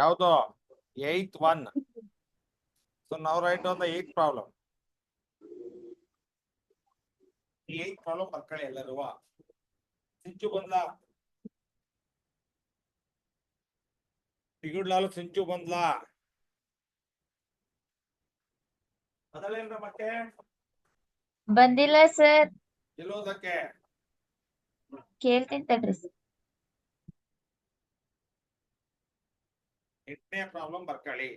ಯಾವುದು? Eighth one. So now write down the eighth problem. Eighth problem ಬರ್ಕೊಳ್ಳಿ ಎಲ್ಲರೂ. ಸಿಂಚು ಬಂದ್ಲಾ? ಸಿಗುಡ್ಲಾಲು ಸಿಂಚು ಬಂದ್ಲಾ? ಅದಲ್ಲೇನ್ರ ಮತ್ತೆ ಬಂದಿಲ್ಲ ಸರ್. ಎಲ್ಲೋದಕ್ಕೆ? ಕೇಳ್ತೀನಿ ತಡ್ರಿ. ಎಂಟನೇ ಪ್ರಾಬ್ಲಮ್ ಬರ್ಕೊಳ್ಳಿ.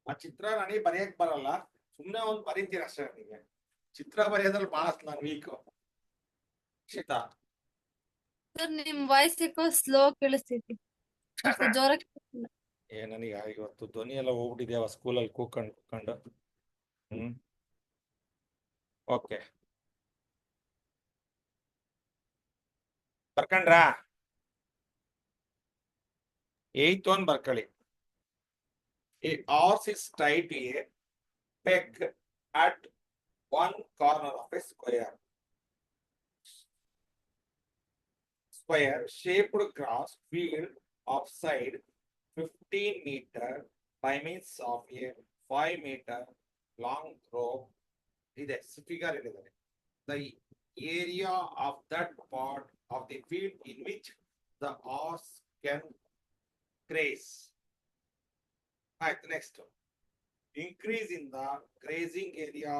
ಆ ಚಿತ್ರ ನನಗೆ ಬರೆಯಕ್ ಬರಲ್ಲ, ಸುಮ್ನೆ ಒಂದ್ ಬರೀತೀರ ಅಷ್ಟೇ. ನನಗೆ ಚಿತ್ರ ಬರೆಯೋದ್ರಲ್ಲಿ ಬಹಳ ನಾನು ವೀಕ್. ಕ್ಷಿತಾ ಸರ್ ನಿಮ್ ವಾಯ್ಸ್ ಯಾಕೋ ಸ್ಲೋ ಕೇಳಿಸ್ತೈತಿ, ಜೋರ ಕೇಳಿಸ್ತಿಲ್ಲ. ನನಗೆ ಇವತ್ತು ಧ್ವನಿ ಎಲ್ಲ ಹೋಗ್ಬಿಟ್ಟಿದ್ಯಾವ ಸ್ಕೂಲಲ್ಲಿ ಕೂಕೊಂಡು. ಓಕೆ, ಬರ್ಕಂಡ್ರಾ? ಏಯ್ತ್ ಒನ್ ಬರ್ಕೊಳ್ಳಿ. A horse is tied to a peg at one corner of a square shaped grass field of side 15 meter by means of a 5 meter long rope. Figure it. The area of that part of the field in which the horse can graze. Right, next. Increase in the grazing area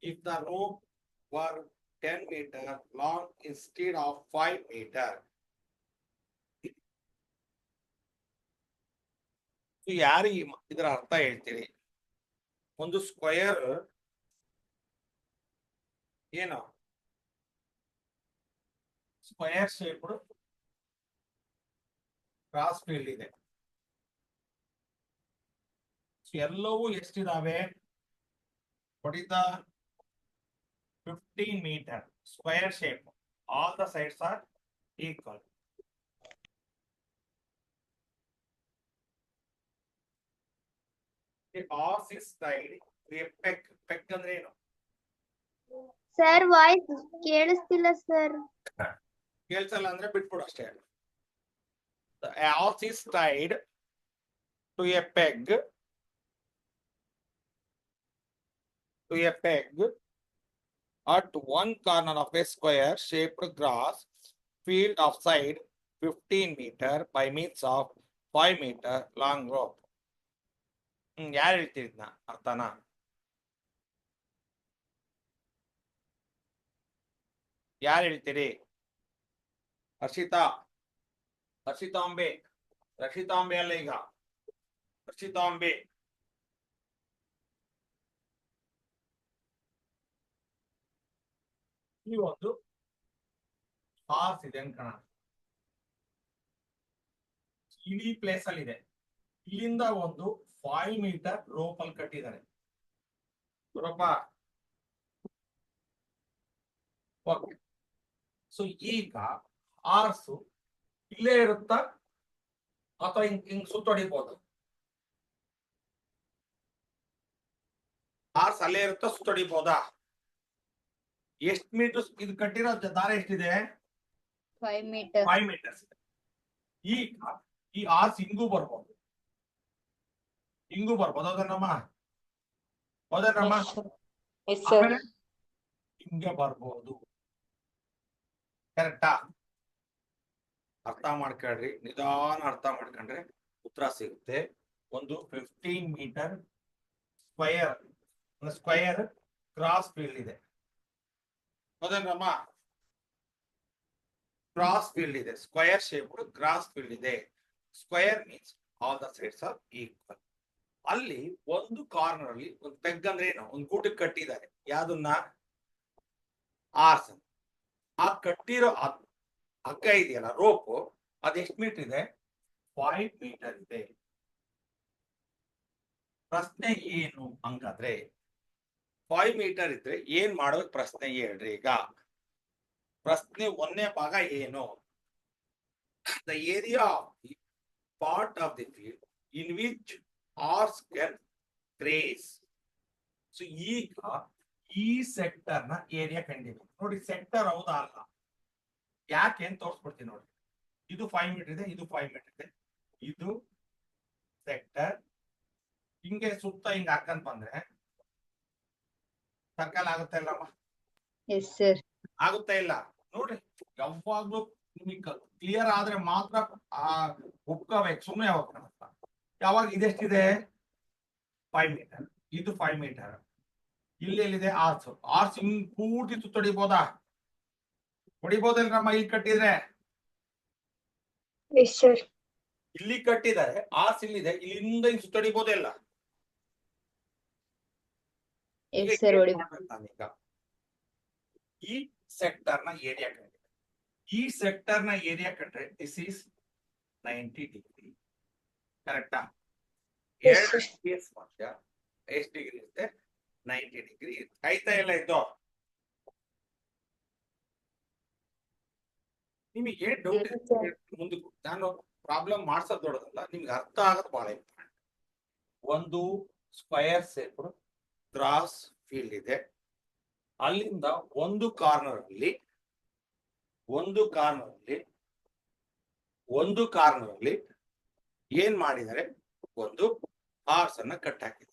if the rope were 10 meter long instead of 5 meter. ಯಾರು ಇದರ ಅರ್ಥ ಹೇಳ್ತೀರಿ? ಒಂದು square ಏನು? Square shaped cross field ಇದೆ. ಎಲ್ಲವೂ ಎಷ್ಟಿದಾವೆ? ಹೊಡಿತ 15 meter square shape. All the sides are equal. The horse is tied to a peg. Peg ಅಂದ್ರೆ ಏನು? ಸರ್ ವಾಯ್ಸ್ ಕೇಳಿಸ್ತಿಲ್ಲ ಸರ್. ಕೇಳಿಸಲ್ಲ ಅಂದ್ರೆ ಬಿಟ್ಬಿಡು ಅಷ್ಟೇ. The horse is tied to a peg. At one corner of a square shaped grass field of side 15 meter by means of 5 meter long rope. ಯಾರು ಹೇಳ್ತೀರಿ ಇದನ್ನ ಅರ್ಥನಾ? ಯಾರು ಹೇಳ್ತೀರಿ? ಹರ್ಷಿತಾಂಬೆ ಅಲ್ಲ ಈಗ ಹರ್ಷಿತಾಂಬೆ. ಈ ಒಂದು ಹಾರ್ಸ್ ಇದೆ ಅನ್ಕೋಣ, ಇಡೀ ಪ್ಲೇಸ್ ಅಲ್ಲಿ ಇದೆ. ಇಲ್ಲಿಂದ ಒಂದು 5 meter ರೋಪ್ ಅಲ್ಲಿ ಕಟ್ಟಿದ್ದಾರೆ. ಓಕೆ, ಸೊ ಈಗ ಹಾರ್ಸು ಇಲ್ಲೇ ಇರುತ್ತಾ ಅಥವಾ ಹಿಂಗ್ ಸುತ್ತೊಡಿಬಹುದು? ಹಾರ್ಸ್ ಅಲ್ಲೇ ಇರುತ್ತಾ ಸುತ್ತೊಡಿಬಹುದಾ? ಎಷ್ಟು ಮೀಟರ್ ಇದು ಕಟ್ಟಿರೋ ದಾರ ಎಷ್ಟಿದೆ? 5 meters. 5 meters ಇದೆ. ಈಗ ಈ ಹಾರ್ಸ್ ಹಿಂಗೂ ಬರ್ಬೋದು, ಹೌದನ್ನಮ್ಮ? ಹಿಂಗೆ ಬರ್ಬೋದು. ಕರೆಕ್ಟಾ? ಅರ್ಥ ಮಾಡ್ಕೊಳ್ರಿ, ನಿಧಾನ ಅರ್ಥ ಮಾಡ್ಕೊಂಡ್ರೆ ಉತ್ತರ ಸಿಗುತ್ತೆ. ಒಂದು 15 meter ಸ್ಕ್ವಯರ್ ಕ್ರಾಸ್ ಫೀಲ್ಡ್ ಇದೆ, ಹೌದನ್ನಮ್ಮ? ಕ್ರಾಸ್ ಫೀಲ್ಡ್ ಇದೆ, ಸ್ಕ್ವಯರ್ ಶೇಪ್ ಕ್ರಾಸ್ ಫೀಲ್ಡ್ ಇದೆ. Square means all the sides are equal. ಅಲ್ಲಿ ಒಂದು ಕಾರ್ನರ್ ಅಲ್ಲಿ ಒಂದು ಪೆಗ್ ಅಂದ್ರೆ ಏನು? ಒಂದು ಗೂಟಕ್ಕೆ ಕಟ್ಟಿದ್ದಾರೆ. ಯಾವ್ದನ್ನ? ಆರ್ಸ್. ಆ ಕಟ್ಟಿರೋ ಹಗ್ಗ ಇದೆಯಲ್ಲ, ರೋಪ್, ಅದೆಷ್ಟು ಮೀಟರ್ ಇದೆ? 5 meter ಇದೆ. ಪ್ರಶ್ನೆ ಏನು ಹಂಗಾದ್ರೆ? 5 meter ಇದ್ರೆ ಏನ್ ಮಾಡೋದು ಪ್ರಶ್ನೆ ಹೇಳ್ರಿ. ಈಗ ಪ್ರಶ್ನೆ ಒಂದನೇ ಭಾಗ ಏನು? The area of the part of the field in which horse can grace. So ಈಗ ಈ ಸೆಕ್ಟರ್ ನ ಏರಿಯಾ ಕಂಡಿದೆ ನೋಡಿ. ಸೆಕ್ಟರ್ ಹೌದಾ ಅಲ್ಲ? ಯಾಕೆ ಅಂತ ತೋರಿಸ್ಬಿಡ್ತೀನಿ ನೋಡಿ. ಇದು 5 ಮೀಟರ್ ಇದೆ, ಇದು 5 ಮೀಟರ್ ಇದೆ. ಇದು ಸೆಕ್ಟರ್. ಹಿಂಗೆ ಸುತ್ತ ಹಿಂಗ ಹಾಕಂತ ಬಂದ್ರೆ ಸರ್ಕಲ್ ಆಗುತ್ತೆ ಇಲ್ಲಮ್ಮ? Yes sir. ಆಗುತ್ತಾ ಇಲ್ಲ ನೋಡ್ರಿ. ಯಾವಾಗ್ಲೂ ನಿಮಗೆ ಕ್ಲಿಯರ್ ಆದ್ರೆ ಮಾತ್ರ ಒಪ್ಕೋಬೇಕು, ಸುಮ್ಮನೆ ಹೋಗ್ತಾನಂತ. ಯಾವಾಗ ಇದೆಷ್ಟಿದೆ? 5 ಮೀಟರ್. ಇದು 5 ಮೀಟರ್. ಇಲ್ಲಿ ಎಲ್ಲಿದೆ? ಆರ್ಸ್. ಆರ್ಸ್ ಹಿಂಗ್ ಪೂರ್ತಿ ಸುತ್ತೊಡಿಬೋದಾ? ಹೊಡಿಬೋದಲ್ರಮ್ಮ ಇಲ್ಲಿ ಕಟ್ಟಿದ್ರೆ? Yes sir. ಇಲ್ಲಿ ಕಟ್ಟಿದ್ದಾರೆ, ಆರ್ಸ್ ಇಲ್ಲಿದೆ, ಇಲ್ಲಿಂದ ಹಿಂಗ್ ಸುತ್ತೊಡಿಬೋದೇ ಇಲ್ಲ? ಈಗ ಎಸ್ ಸರ್. ಏನ್ ಹೊಡಿ. ಮಾಡ್ಬೇಕು ನಾನೀಗ? ಈ ಸೆಕ್ಟರ್ ನ ಏರಿಯಾ ಕಂಡಿದೆ. ಈ ಸೆಕ್ಟರ್ ನ ಏರಿಯಾ ಕಂಡ್ರೆ ದಿಸ್ ಈಸ್ 90 ಡಿಗ್ರಿ. ಕರೆಕ್ಟಾ? ಎರಡು ಕೇಸ್ ಮಧ್ಯ ಎಷ್ಟು ಡಿಗ್ರಿ ಇರುತ್ತೆ? 90 ಡಿಗ್ರಿ. ಆಯ್ತಾ ಇಲ್ಲ ಇದು? ನಿಮಗೆ ಏನ್ ಡೌಟ್ ಇದೆ ಮುಂದಕ್ಕೆ? ನಾನು ಪ್ರಾಬ್ಲಮ್ ಮಾಡ್ಸೋದ್ ದೊಡ್ಡದಲ್ಲ, ನಿಮ್ಗೆ ಅರ್ಥ ಆಗೋದು ಬಹಳ ಇಂಪಾರ್ಟೆಂಟ್. ಒಂದು ಸ್ಕ್ವಯರ್ ಸೇಪ್ ಕ್ರಾಸ್ ಫೀಲ್ಡ್ ಇದೆ. ಅಲ್ಲಿಂದ ಒಂದು ಕಾರ್ನರ್ ಅಲ್ಲಿ ಏನ್ ಮಾಡಿದರೆ? ಒಂದು ಆರ್ಸ್ ಅನ್ನ ಕಟ್ ಹಾಕಿದೆ.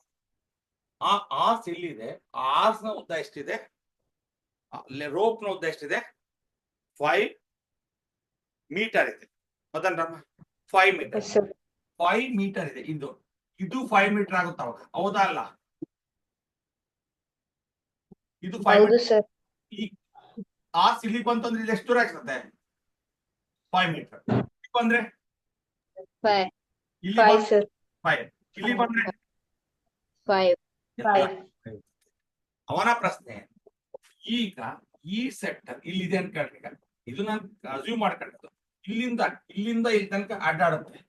ಆ ಆರ್ಸ್ ಇಲ್ಲಿದೆ. ಆರ್ಸ್ ನ ಉದ್ದ ಎಷ್ಟಿದೆ? ರೋಪ್ ನ ಉದ್ದ ಎಷ್ಟಿದೆ? 5 ಮೀಟರ್ ಇದೆ. ಹೌದಲ್ರಮ್ಮ? 5 ಮೀಟರ್. 5 ಮೀಟರ್ ಇದೆ. ಇದು 5 ಮೀಟರ್ ಆಗುತ್ತೆ ಅವಾಗ, ಹೌದಾ ಅಲ್ಲ? ಇದು 5 ಮೀಟರ್. ಈ ಆರ್ಸ್ ಇಲ್ಲಿ ಬಂತಂದ್ರೆ ಇಲ್ಲಿ ಎಷ್ಟು ದೂರ ಆಗ್ತದೆ? 5 ಮೀಟರ್. ಬಂದ್ರೆ 5. ಇಲ್ಲಿ 5 ಸರ್. 5. ಇಲ್ಲಿ ಬಂದ್ರೆ 5. ಅವನ ಪ್ರಶ್ನೆ ಈಗ ಈ ಸೆಕ್ಟರ್ ಇಲ್ಲಿದೆ ಅಂತ ಕೇಳಿದ್ರೆ, ಇದು ನಾನು ಅಸ್ಯೂಮ್ ಮಾಡ್ಕೊಂಡಿದ್ದು, ಇಲ್ಲಿಂದ ಇಲ್ಲಿ ತನಕ ಅಡ್ಡಾಡುತ್ತೆ,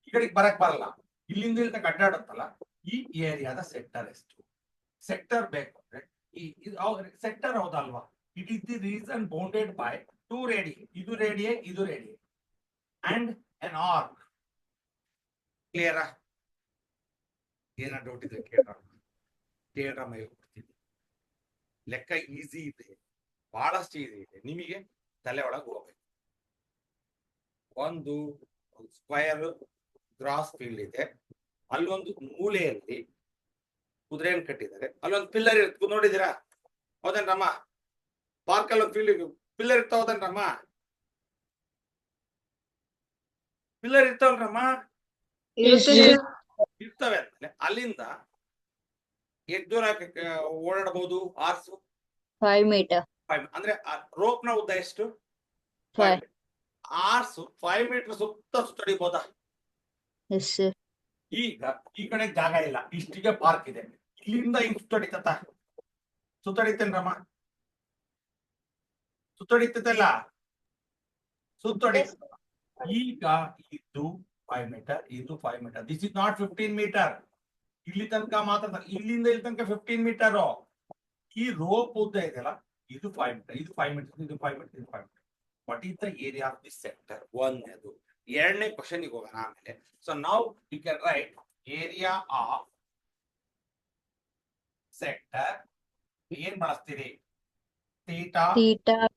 ಈ ಕಡೆಗೆ ಬರಕ್ ಬರಲ್ಲ, ಇಲ್ಲಿಂದ ಇಲ್ಲಿ ತನಕ ಅಡ್ಡಾಡುತ್ತಲ್ಲ, ಈ ಏರಿಯಾದ ಸೆಕ್ಟರ್ ಎಷ್ಟು? ಸೆಕ್ಟರ್ ಬೇಕು ಅಂದ್ರೆ ಸೆಕ್ಟರ್ ಹೌದಲ್ವಾ? It is the reason bounded by 2 ರೇಡಿ. ಇದು ರೇಡಿಯೇ ಅಂಡ್ ಎನ್ ಆರ್ಕ್. ಕ್ಲಿಯರಾ? ಏನ ಡೌಟ್ ಇದೆ ಕೇಳ್ರಮ್ಮ, ಹೇಳ್ಕೊಡ್ತೀನಿ. ಲೆಕ್ಕ ಈಸಿ ಇದೆ, ಬಹಳಷ್ಟು ಈಸಿ ಇದೆ. ನಿಮಗೆ ತಲೆ ಒಳಗೆ ಹೋಗ್ಬೇಕು. ಒಂದು ಸ್ಕ್ವಯರ್ ಗ್ರಾಸ್ ಫೀಲ್ಡ್ ಇದೆ. ಅಲ್ಲೊಂದು ಮೂಲೆಯಲ್ಲಿ ಕುದುರೆಯನ್ನು ಕಟ್ಟಿದ್ದಾರೆ. ಅಲ್ಲೊಂದು ಪಿಲ್ಲರ್ ಇರುತ್ತೆ, ನೋಡಿದೀರಾ? ಹೌದನ್ರಮ್ಮ? ಪಾರ್ಕ್ ಅಲ್ಲಿ ಒಂದು ಫೀಲ್ಡ್ ಪಿಲ್ಲರ್ ಇರ್ತಾವ, ಹೌದನ್ರಮ್ಮ? ಪಿಲ್ಲರ್ ಇರ್ತಾವಲ್ರಮ್ಮ? ಇರ್ತವೆ ಅಂತಾನೆ. ಅಲ್ಲಿಂದ ಎಷ್ಟು ದೂರ ಓಡಾಡಬಹುದು ಆರ್ಸು? 5 ಮೀಟರ್. 5 ಅಂದ್ರೆ ರೋಪ್ ನ ಉದ್ದ ಎಷ್ಟು? 5. ಆರ್ಸು 5 ಮೀಟರ್ ಸುತ್ತಡಿಬಹುದಾ? Yes sir. ಈಗ ಈ ಕಡೆ ಜಾಗ ಇಲ್ಲ, ಇಷ್ಟಿಗೆ ಪಾರ್ಕ್ ಇದೆ. ಇಲ್ಲಿಂದ ಹಿಂಗ್ ಸುತ್ತಡಿತತ್ತ? ಸುತ್ತಡಿತೇನ್ರಮ್ಮ? ಸುತ್ತಡಿತಲ್ಲ? ಸುತ್ತಡಿ. ಈಗ ಇದು 5 ಮೀಟರ್, ಇದು 5 metre. This is not 15 metre. ಇಲ್ಲಿ ತನಕ ಮಾತ್ರ, ಇಲ್ಲಿಂದ ಇಲ್ಲಿ ತನಕ 15 ಮೀಟರ್. ಈ ರೋಪ್ ಉದ್ದ ಇದೆಯಲ್ಲ, ಇದು 5 ಮೀಟರ್, ಇದು 5 ಮೀಟರ್, ಇದು 5 ಮೀಟರ್, ಇದು 5 metre. What is the area of this sector? ಒಂದನೇದು. ಎರಡನೇ ಕ್ವಶನ್ ಹೋಗೋಣ ಆಮೇಲೆ. So now you can write area of sector. ಏನ್ ಬಳಸ್ತೀರಿ? Theta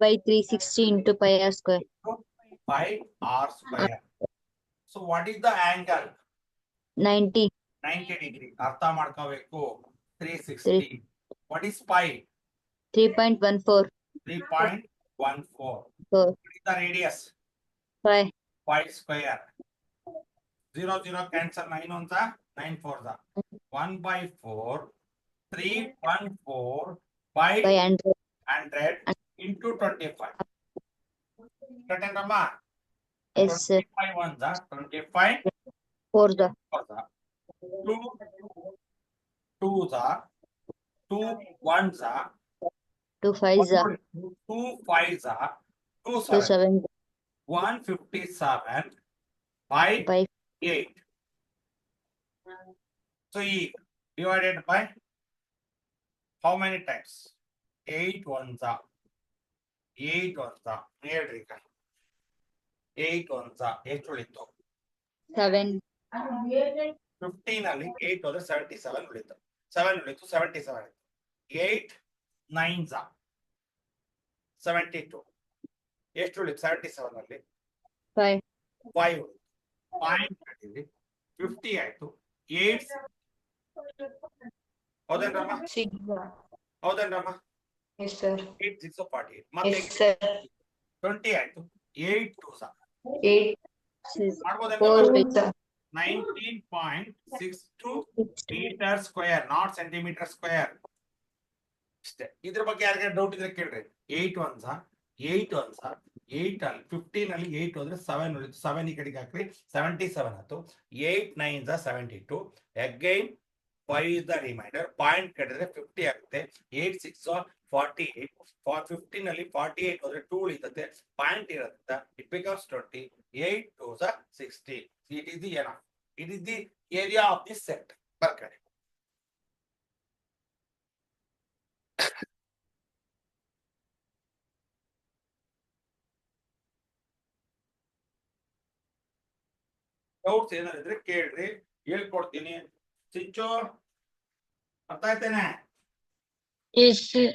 by 360 into pi r square. by r square. So what is the angle? 90. 90 degree. ಅರ್ಥ ಮಾಡ್ಕೋಬೇಕು. 360. What is pi? 3.14. 3.14. 4. What is the radius? 5. 5 square. 0 0 cancel. 9 ones are 9 fours are 1/4. 314 by 100 into 25. Correct, Rama? Yes sir. 25 ones are 25. 4 the. 2 twos are 2 ones are 2 5s are 2 5s are 2 2 7. 7 157 by by 8. So E divided by how many times? 8 ones are 8 ones are 8 ones are 8 ಉಳಿತು. 7. 15 ಅಲ್ಲಿ 8 ಹೋದ್ರೆ 77 ಉಳಿತು. 7 ಉಳಿತು, 77. 8 9s are 72. ಎಷ್ಟು ಉಳಿತು 77 ಅಲ್ಲಿ 5. 5 ಉಳಿತು. Point ಕಟ್ಟಿದ್ವಿ 50 ಆಯ್ತು 8 ಹೌದೇನ್ರಮ್ಮ 6. ಹೌದೇನ್ರಮ್ಮ Yes, sir. 8 6 48 ಮತ್ತೆ Yes, sir. 20 ಆಯ್ತು 8 2 ಸಹ 8. 4. ಮಾಡ್ಬೋದೇನ್ರಮ್ಮ? 4. 19.62 metre square not centimetre square. ಇಷ್ಟೇ. ಇದ್ರ ಬಗ್ಗೆ ಯಾರಿಗಾರ ಡೌಟ್ ಇದ್ರೆ ಕೇಳ್ರಿ. 8 1 8 1 8 ಅಲ್ಲಿ 15 ಅಲ್ಲಿ 8 ಹೋದ್ರೆ 7 ಉಳಿತು. 7 ಈ ಕಡೆಗೆ ಹಾಕ್ರಿ 77 ಆಯ್ತು. 8 9 72 again 5 is the remainder. Point ಕಟ್ಟಿದ್ರೆ 50 ಆಗುತ್ತೆ. 8 6 48 15 ಅಲ್ಲಿ 48 ಹೋದ್ರೆ 2 ಉಳಿತದೆ. ಪಾಯಿಂಟ್ ಇರುತ್ತೆ. It becomes 20. 8 2 60. It is the enough. It is the area of this set. ಬರ್ಕಡೆ. ಡೌಟ್ಸ್ ಏನಾದ್ರು ಇದ್ರೆ ಕೇಳ್ರಿ, ಹೇಳ್ಕೊಡ್ತೀನಿ. ಸಿಂಚು ಅರ್ಥ ಆಯ್ತೇನೆ? Yes, sir.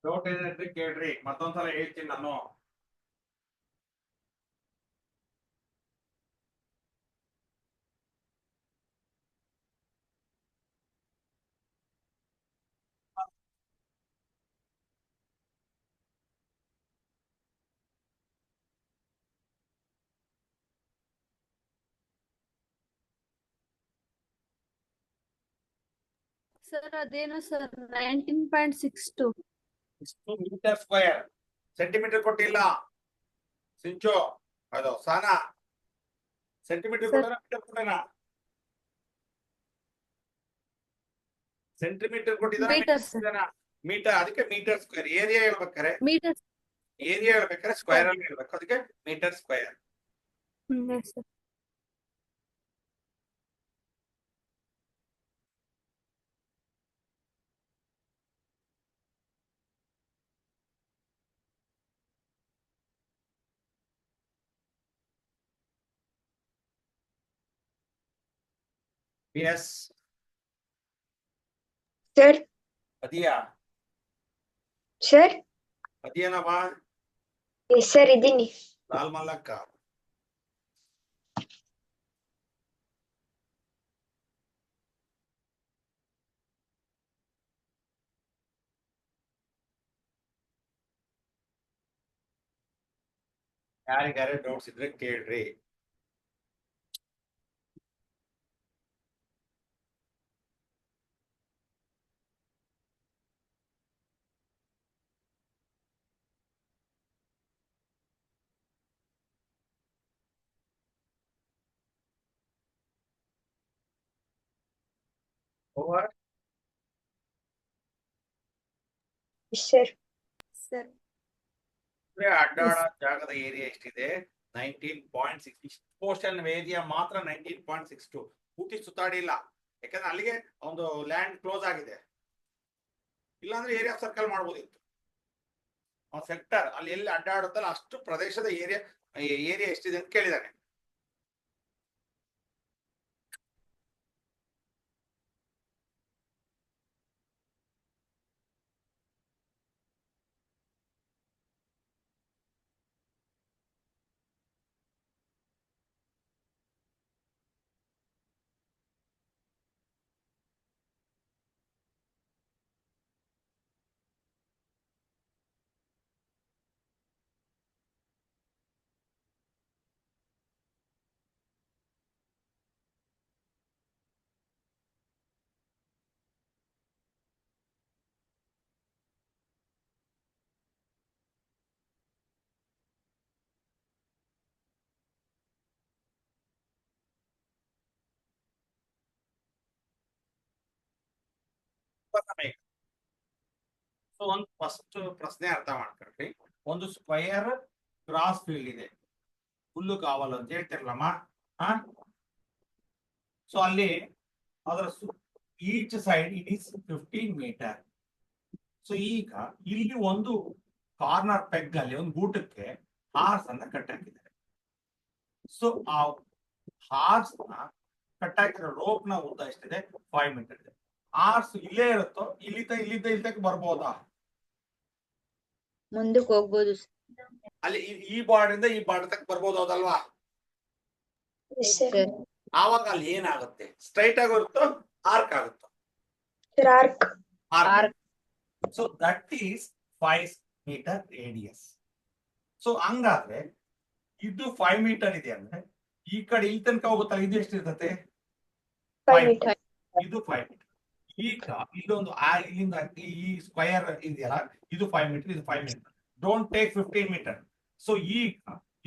ಡೌಟ್ ಏನಾದ್ರೆ ಕೇಳ್ರಿ, ಮತ್ತೊಂದ್ಸಲ ಹೇಳ್ತೀನಿ ನಾನು. ಸರ್ ಅದೇನು ಸರ್ 19.62 ಮೀಟರ್ ಸ್ಕ್ವೇರ್. ಸೆಂಟಿಮೀಟರ್ ಕೊಟ್ಟಿಲ್ಲ ಸಿಂಚು. ಅದು ಸಾನ ಸೆಂಟಿಮೀಟರ್ Sir. ಕೊಟ್ಟನ ಮೀಟರ್ ಕೊಟ್ಟನ? ಸೆಂಟಿಮೀಟರ್ ಕೊಟ್ಟಿದ್ದಾನೆ Meter, sir. ಮೀಟರ್. ಅದಕ್ಕೆ ಮೀಟರ್ ಸ್ಕ್ವೇರ್. ಏರಿಯಾ ಹೇಳ್ಬೇಕಾರೆ ಮೀಟರ್. ಏರಿಯಾ ಹೇಳ್ಬೇಕಾದ್ರೆ ಸ್ಕ್ವೇರ್ ಅಲ್ಲಿ ಹೇಳ್ಬೇಕು. ಅದಕ್ಕೆ metre square. Yes, sir. Yes Sir. ಅದಿಯಾ Sir. ಅದಿಯನವ Yes, sir. ಇದೀನಿ. ಲಾಲ್ ಮಲ್ಲಕ್ಕ. ಯಾರಿಗಾರೆ ಡೌಟ್ಸ್ ಇದ್ರೆ ಕೇಳ್ರಿ. Over Yes, sir. Sir. ಅಡ್ಡಾಡ ಜಾಗದ ಏರಿಯಾ ಎಷ್ಟಿದೆ? 19.6. ಪೋರ್ಷನ್ ಏರಿಯಾ ಮಾತ್ರ 19.62. ಪೂರ್ತಿ ಸುತ್ತಾಡಿಲ್ಲ, ಯಾಕಂದ್ರೆ ಅಲ್ಲಿಗೆ ಒಂದು ಲ್ಯಾಂಡ್ ಕ್ಲೋಸ್ ಆಗಿದೆ. ಇಲ್ಲಾಂದ್ರೆ ಏರಿಯಾ ಸರ್ಕಲ್ ಮಾಡ್ಬೋದಿತ್ತು. ಸೆಕ್ಟರ್ ಅಲ್ಲಿ ಎಲ್ಲಿ ಅಡ್ಡಾಡುತ್ತಲ್ಲ ಅಷ್ಟು ಪ್ರದೇಶದ ಏರಿಯಾ ಎಷ್ಟಿದೆ ಅಂತ ಕೇಳಿದಾನೆ. ಸಮಯ. ಸೊ ಒಂದು ಫಸ್ಟ್ ಪ್ರಶ್ನೆ ಅರ್ಥ ಮಾಡ್ಕೊಳ್ರಿ. ಒಂದು ಸ್ಕ್ವಯರ್ ಕ್ರಾಸ್ ಫೀಲ್ಡ್ ಇದೆ, ಹುಲ್ಲು ಕಾವಲು ಅಂತ ಹೇಳ್ತಿರಲ್ಲಮ್ಮ. ಸೊ ಅಲ್ಲಿ ಅದರ each side it is 15 metre. So ಈಗ ಇಲ್ಲಿ ಒಂದು ಕಾರ್ನರ್ ಪೆಗ್ ಅಲ್ಲಿ ಒಂದು ಗೂಟಕ್ಕೆ ಹಾರ್ಸ್ ಅನ್ನ ಕಟ್ಟಾಕಿದ್ದಾರೆ. ಸೊ ಆ ಹಾರ್ಸ್ ನ ಕಟ್ಟಾಕಿರೋ ರೋಪ್ ನ ಉದ್ದ ಎಷ್ಟಿದೆ? 5 ಮೀಟರ್ ಇದೆ. ಹಾರ್ಸ್ ಇಲ್ಲೇ ಇರುತ್ತೋ ಇಲ್ಲಿದ್ದಕ್ಕೆ ಬರ್ಬೋದಾ? ಮುಂದಕ್ಕೆ ಹೋಗ್ಬೋದು sir. ಅಲ್ಲಿ ಈ ಬಾರ್ಡರ್ ಇಂದ ಈ ಬಾರ್ಡರ್ ತಕ್ಕ ಬರ್ಬೋದು, ಹೌದಲ್ವಾ? Yes sir. Sir. ಆವಾಗ ಅಲ್ಲಿ ಏನಾಗುತ್ತೆ? ಸ್ಟ್ರೈಟ್ ಆಗಿ ಬರುತ್ತೋ ಆರ್ಕ್ ಆಗುತ್ತೋ? Arc. Arc. So that is 5 metre radius. So ಹಂಗಾದ್ರೆ ಇದು 5 ಮೀಟರ್ ಇದೆ ಅಂದ್ರೆ ಈ ಕಡೆ ಇಲ್ಲಿ ತನಕ ಹೋಗುತ್ತಲ್ಲ, ಇದು ಎಷ್ಟಿರ್ತತೆ? 5 ಮೀಟರ್. ಇದು 5 ಮೀಟರ್. ಈಗ ಇಲ್ಲೊಂದು ಇಲ್ಲಿಂದ ಈ ಸ್ಕ್ವಯರ್ ಇದೆಯಲ್ಲ, ಇದು 5 ಮೀಟರ್, ಇದು 5 metre. Don't take 15 metre. So ಈಗ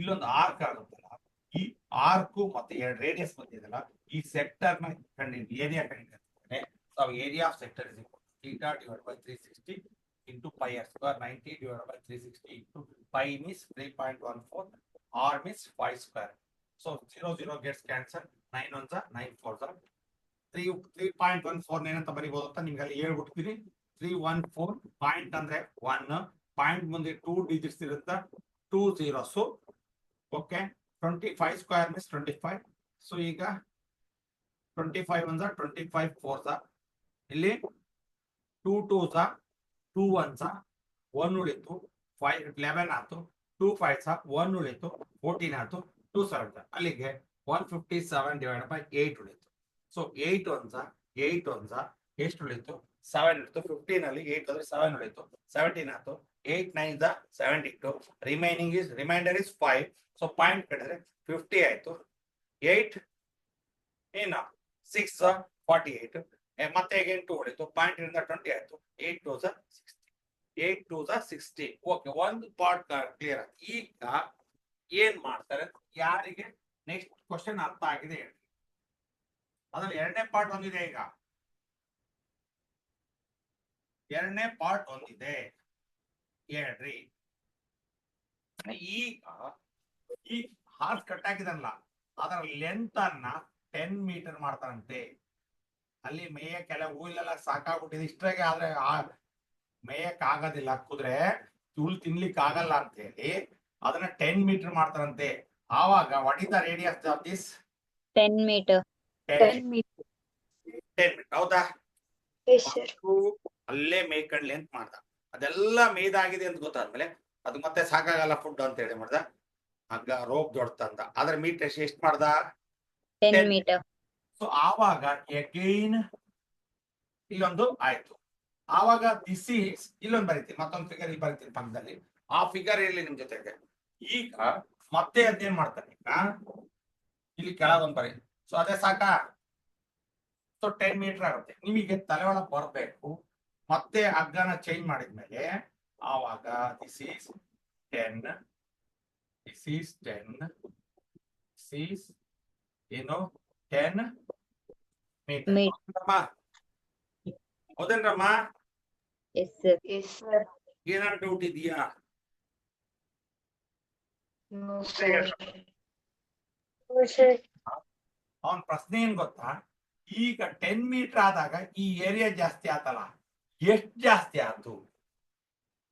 ಇಲ್ಲೊಂದು ಆರ್ಕ್ ಆಗುತ್ತಲ್ಲ, ಈ ಆರ್ಕ್ ಮತ್ತೆ ಎರಡು ರೇಡಿಯಸ್ ಬಂದಿದೆಯಲ್ಲ, ಈ ಸೆಕ್ಟರ್ ನ ಏರಿಯಾ ಕಂಡಿದ್ದೇನೆ. So area of sector is theta divided by 360 into pi r square. 90 divided by 360 into pi means 3.14, r means 5 square. So 0 gets cancelled. 9 ones are 9 fours are 3.14 ಏನಂತ ಬರೀಬಹುದು ಅಂತ ನಿಮ್ಗೆ ಅಲ್ಲಿ ಹೇಳ್ಬಿಡ್ತೀನಿ. 314 ಪಾಯಿಂಟ್ ಅಂದ್ರೆ 1, ಪಾಯಿಂಟ್ ಮುಂದೆ 2 digits ಇರುತ್ತೆ, 2 zeros. Okay, 25 square means 25. So ಈಗ 25 ones are 25 fours are ಇಲ್ಲಿ 2 2s are 2 1s are 1 ಉಳಿತು, 5 11 ಆಯ್ತು, 2 5s are 1 ಉಳಿತು, 14 ಆಯ್ತು, 2 7s are ಅಲ್ಲಿಗೆ 157 divided by 8 ಉಳಿತು. So 8 ones are 8 ones are ಎಷ್ಟು ಉಳಿತು? 7 ಉಳಿತು. 15 ಅಲ್ಲಿ 8 ಅಂದ್ರೆ 7 ಉಳಿತು, 17 ಆಯ್ತು. 8 9s are 72. Reminder is 5. So point ಕಡಿದ್ರೆ 50 ಆಯ್ತು. 8 ಏನು 6 48. ಮತ್ತೆ again 2 ಉಳಿತು, ಪಾಯಿಂಟ್ ಇಂದ 20 ಆಯ್ತು. 8 2s are 60. 8 2s are 60. Okay, ಒಂದು ಪಾರ್ಟ್ ಕ್ಲಿಯರ್ ಆಯ್ತು. ಈಗ ಏನ್ ಮಾಡ್ತಾರೆ? ಯಾರಿಗೆ ನೆಕ್ಸ್ಟ್ ಕ್ವಶನ್ ಅರ್ಥ ಆಗಿದೆ ಹೇಳಿ. ಅದ್ರಲ್ಲಿ ಎರಡನೇ ಪಾರ್ಟ್ ಒಂದಿದೆ. ಈಗ ಎರಡನೇ ಪಾರ್ಟ್ ಒಂದಿದೆ ಹೇಳ್ರಿ. ಈಗ ಈ ಹಾರ್ಸ್ ಕಟ್ ಹಾಕಿದಲ್ಲ, ಅದರ ಲೆಂತ್ ಅನ್ನ 10 ಮೀಟರ್ ಮಾಡ್ತಾರಂತೆ. ಅಲ್ಲಿ ಮೇಯಕ್ಕೆಲ್ಲ ಹುಲ್ಲೆಲ್ಲ ಸಾಕಾಗ್ಬಿಟ್ಟಿದೆ, ಇಷ್ಟ್ರಾಗೆ ಆದ್ರೆ ಮೇಯಕ್ ಆಗೋದಿಲ್ಲ, ಕುದ್ರೆ ಹುಲ್ ತಿನ್ಲಿಕ್ಕೆ ಆಗಲ್ಲ ಅಂತ ಹೇಳಿ ಅದನ್ನ 10 ಮೀಟರ್ ಮಾಡ್ತಾರಂತೆ. ಆವಾಗ what is the radius of this? 10 meter. 10 metre. ಹೌದಾ? Yes sir. ಅಲ್ಲೇ ಮೇಯ್ಕಂಡ್ಲಿ ಅಂತ ಮಾಡ್ದ. ಅದೆಲ್ಲ ಮೇಯ್ದಾಗಿದೆ ಅಂತ ಗೊತ್ತಾದ್ಮೇಲೆ ಅದು ಮತ್ತೆ ಸಾಕಾಗಲ್ಲ ಫುಡ್ ಅಂತ ಹೇಳಿ ಮಾಡ್ದ, ಹಗ್ಗ ರೋಪ್ ದೊಡ್ಡ ತಂದ. ಅದ್ರ ಮೀಟರ್ ಎಷ್ಟು ಮಾಡ್ದ? 10 meter. ಸೊ ಆವಾಗ ಅಗೈನ್ ಇಲ್ಲೊಂದು ಆಯ್ತು. ಆವಾಗ ದಿಸ್ ಈಸ್ ಇಲ್ಲೊಂದು ಬರೀತೀನಿ, ಮತ್ತೊಂದು ಫಿಗರ್ ಇಲ್ಲಿ ಬರೀತೀನಿ ಪಕ್ಕದಲ್ಲಿ. ಆ ಫಿಗರ್ ಇರ್ಲಿ ನಿಮ್ ಜೊತೆಗೆ. ಈಗ ಮತ್ತೆ ಅದೇನ್ ಮಾಡ್ತಾನೆ? ಈಗ ಇಲ್ಲಿ ಕೆಳಗೊಂದು ಬರೀ. ಸೊ ಅದೇ ಸಾಕಾ? ಸೊ 10 ಮೀಟರ್ ಆಗುತ್ತೆ. ನಿಮಗೆ ತಲೆ ಒಳಗೆ ಬರಬೇಕು. ಮತ್ತೆ ಹಗ್ಗನ ಚೇಂಜ್ ಮಾಡಿದ್ಮೇಲೆ ಆವಾಗ this is 10, this is 10, this is ಏನು 10 ಮೀಟರ್. ಹೌದೇನ್ರಮ್ಮ? Yes sir. Yes sir. ಏನಾದ್ರು ಡೌಟ್ ಇದೆಯಾ? No sir. No sir. ಅವನ್ ಪ್ರಶ್ನೆ ಏನ್ ಗೊತ್ತಾ? ಈಗ 10 ಮೀಟರ್ ಆದಾಗ ಈ ಏರಿಯಾ ಜಾಸ್ತಿ ಆತಲ್ಲ, ಎಷ್ಟು ಜಾಸ್ತಿ ಆಯ್ತು?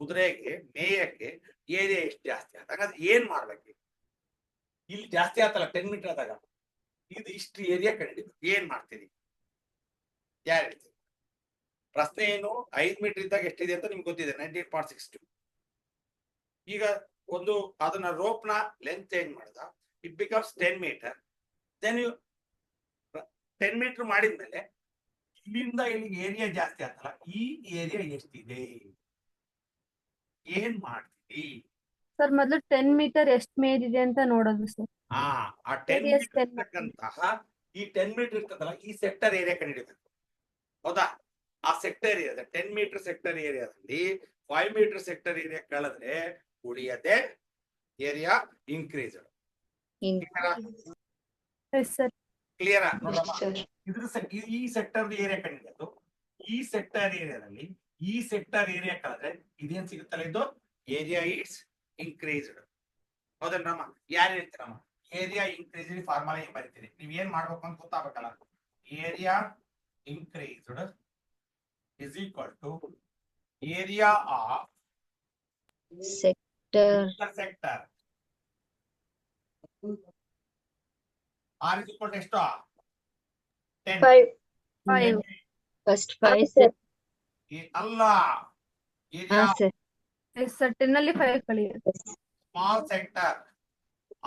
ಕುದುರೆಗೆ ಮೇಯಕ್ಕೆ ಏರಿಯಾ ಎಷ್ಟು ಜಾಸ್ತಿ ಆಯ್ತು? ಹಾಗಾದ್ರೆ ಏನ್ ಮಾಡ್ಬೇಕು? ಇಲ್ಲಿ ಜಾಸ್ತಿ ಆತಲ್ಲ 10 ಮೀಟರ್ ಆದಾಗ, ಇದು ಇಷ್ಟು ಏರಿಯಾ ಕಂಡಿದ್ದು ಏನ್ ಮಾಡ್ತೀರಿ? ಯಾರು ಹೇಳ್ತೀರಿ? ಪ್ರಶ್ನೆ ಏನು? 5 ಮೀಟರ್ ಇದ್ದಾಗ ಎಷ್ಟಿದೆ ಅಂತ ನಿಮ್ಗೆ ಗೊತ್ತಿದೆ, 98.62. ಈಗ ಒಂದು ಅದನ್ನ ರೋಪ್ ನ ಲೆಂತ್ ಚೇಂಜ್ ಮಾಡಿದ, it becomes 10 metre. Then 10 metre ಮಾಡಿದ್ಮೇಲೆ ಇಲ್ಲಿಂದ ಇಲ್ಲಿಗೆ ಏರಿಯಾ ಜಾಸ್ತಿ ಆತಲ್ಲ, ಈ ಏರಿಯಾ ಎಷ್ಟಿದೆ? ಏನ್ ಮಾಡ್ತೀವಿ? ಸರ್ ಮೊದಲು 10 ಮೀಟರ್ ಎಷ್ಟು ಮೇಲಿದೆ ಅಂತ ನೋಡೋದು ಸರ್. ಆ 10 Radius ಮೀಟರ್ 10 ಇರ್ತಕ್ಕಂತಹ ಈ 10 ಮೀಟರ್ ಇರ್ತದಲ್ಲ, ಈ ಸೆಕ್ಟರ್ ಏರಿಯಾ ಕಂಡುಹಿಡಿಬೇಕು. ಹೌದಾ? ಆ ಸೆಕ್ಟರ್ ಏರಿಯಾ 10 ಮೀಟರ್ ಸೆಕ್ಟರ್ ಏರಿಯಾದಲ್ಲಿ 5 ಮೀಟರ್ ಸೆಕ್ಟರ್ ಏರಿಯಾ ಕಳೆದ್ರೆ ಉಳಿಯದೆ area increase. Yes sir. Clear? Yes sir. ಇದ್ರ ಈ ಸೆಕ್ಟರ್ ಏರಿಯಾ ಕಂಡಿದ್ದು ಈ ಸೆಕ್ಟರ್ ಏರಿಯಾದಲ್ಲಿ ಈ ಸೆಕ್ಟರ್ ಏರಿಯಾ ಕಳೆದ್ರೆ ಇದೇನ್ ಸಿಗುತ್ತಲ್ಲ ಇದು ಏರಿಯಾ ಇಟ್ಸ್ ಇನ್ಕ್ರೀಸ್ಡ್. ಹೌದಲ್ರಮ್ಮ? ಯಾರು ಹೇಳ್ತೀರಮ್ಮ? ಏರಿಯಾ ಇನ್ಕ್ರೀಸ್ ಫಾರ್ಮುಲಾ ಏನ್ ಬರೀತೀರಿ? ನೀವ್ ಏನ್ ಮಾಡ್ಬೇಕು ಅಂತ ಗೊತ್ತಾಗಬೇಕಲ್ಲ. Area increased is equal to area of sector sector. R is equal to ಎಷ್ಟು? 10. 5. 5. ಫಸ್ಟ್ ಹಾ 5 ಸರ್. ಅಲ್ಲ, ಹಾ ಏರಿಯಾ ಸರ್. ಎಸ್ ಸರ್ 10 ಅಲ್ಲಿ 5 ಕಳೆಯಿರಿ. Small sector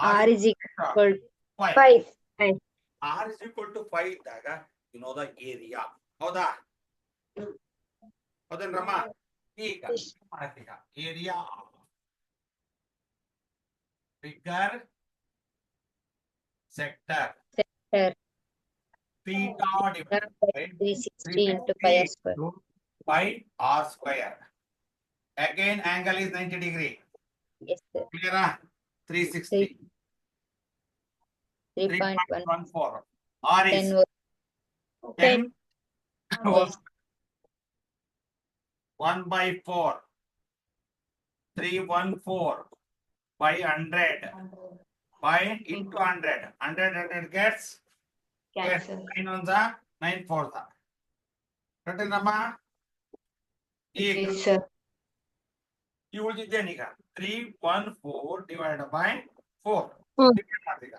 r is equal 5. 5. R is equal to 5 ಇದ್ದಾಗ ಯು ನೋ ದ ಏರಿಯಾ. ಹೌದಾ? ಹೌದಲ್ರಮ್ಮ? ಈಗ ಮಾಡತ್ತೀಗ area figure sector sector theta divided by 360 into pi r square. pi r square. Again angle is 90 degree. Yes sir. Clear? 360. 3.1 3.14. R is 10 10 was 1 by 4. 314 by 100 by into 100. 100 gets Cancel. 9 on the 9 for the. ಕಟ್ಟಿಲ್ಲಮ್ಮ? ಈಗ Yes sir. ಈ ಉಳಿದಿದ್ದೇನೀಗ 314 divided by 4. Hmm. Divide ಮಾಡ್ತೀಗ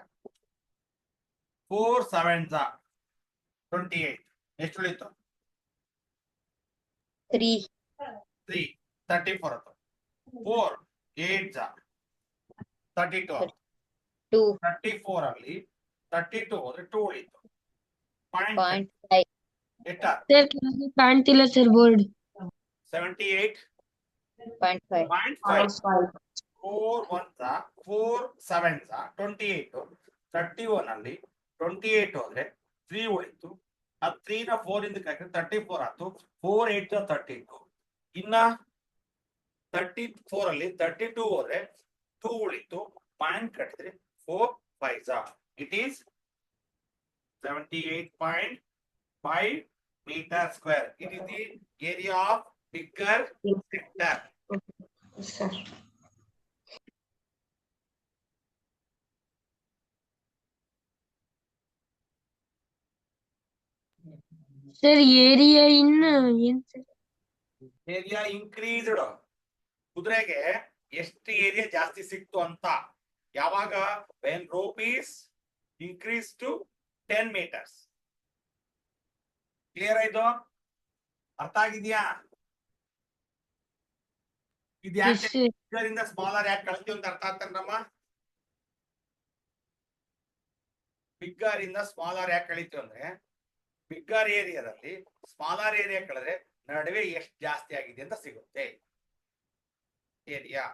4 7s 28. ಎಷ್ಟು ಉಳಿತು? 3 3 34 ಆಯ್ತು. 4 8s 32 ಆಯ್ತು. 2 34 ಅಲ್ಲಿ 32 ಹೋದ್ರೆ 2 ಉಳಿತು. Point 0.5 ಎಷ್ಟ? ಸರ್ ಕಾಣ್ತಿಲ್ಲ ಸರ್ ಬೋರ್ಡ್. 78.5. 0.5 4 1s 4 7s 28. 31 ಅಲ್ಲಿ 28 ಹೋದ್ರೆ 3 ಉಳಿತು. ಆ 3 ನ 4 ಇಂದ ಕಟ್ಟಿದ್ರೆ 34 ಆಯ್ತು. 4 8 32. ಇನ್ನ 34 ಅಲ್ಲಿ 32 ಹೋದ್ರೆ 2 ಉಳಿತು. ಪಾಯಿಂಟ್ ಕಟ್ಟಿದ್ರೆ 4 5s. It is 78.5 meter square. It is the area of bigger sector. Sir. Sir area ಇನ್ನ ಏನ್ ಸರ್? Area increased. ಕುದುರೆಗೆ ಎಷ್ಟು ಏರಿಯಾ ಜಾಸ್ತಿ ಸಿಕ್ತು ಅಂತ ಯಾವಾಗ? when rope is increased to 10 meters. Clear ಆಯ್ತು? ಅರ್ಥ ಆಗಿದ್ಯಾ? ಇದು ಯಾಕೆ ಇದರಿಂದ ಸ್ಮಾಲರ್ ಯಾಕೆ ಕಳ್ತೀವಿ ಅಂತ ಅರ್ಥ ಆಗ್ತಾನಮ್ಮ? ಬಿಗ್ಗರ್ ಇಂದ ಸ್ಮಾಲರ್ ಯಾಕೆ ಕಳಿತೀವಿ ಅಂದ್ರೆ ಬಿಗ್ಗರ್ ಏರಿಯಾದಲ್ಲಿ ಸ್ಮಾಲರ್ ಏರಿಯಾ ಕಳೆದ್ರೆ ನಡುವೆ ಎಷ್ಟು ಜಾಸ್ತಿ ಆಗಿದೆ ಅಂತ ಸಿಗುತ್ತೆ ಏರಿಯಾ.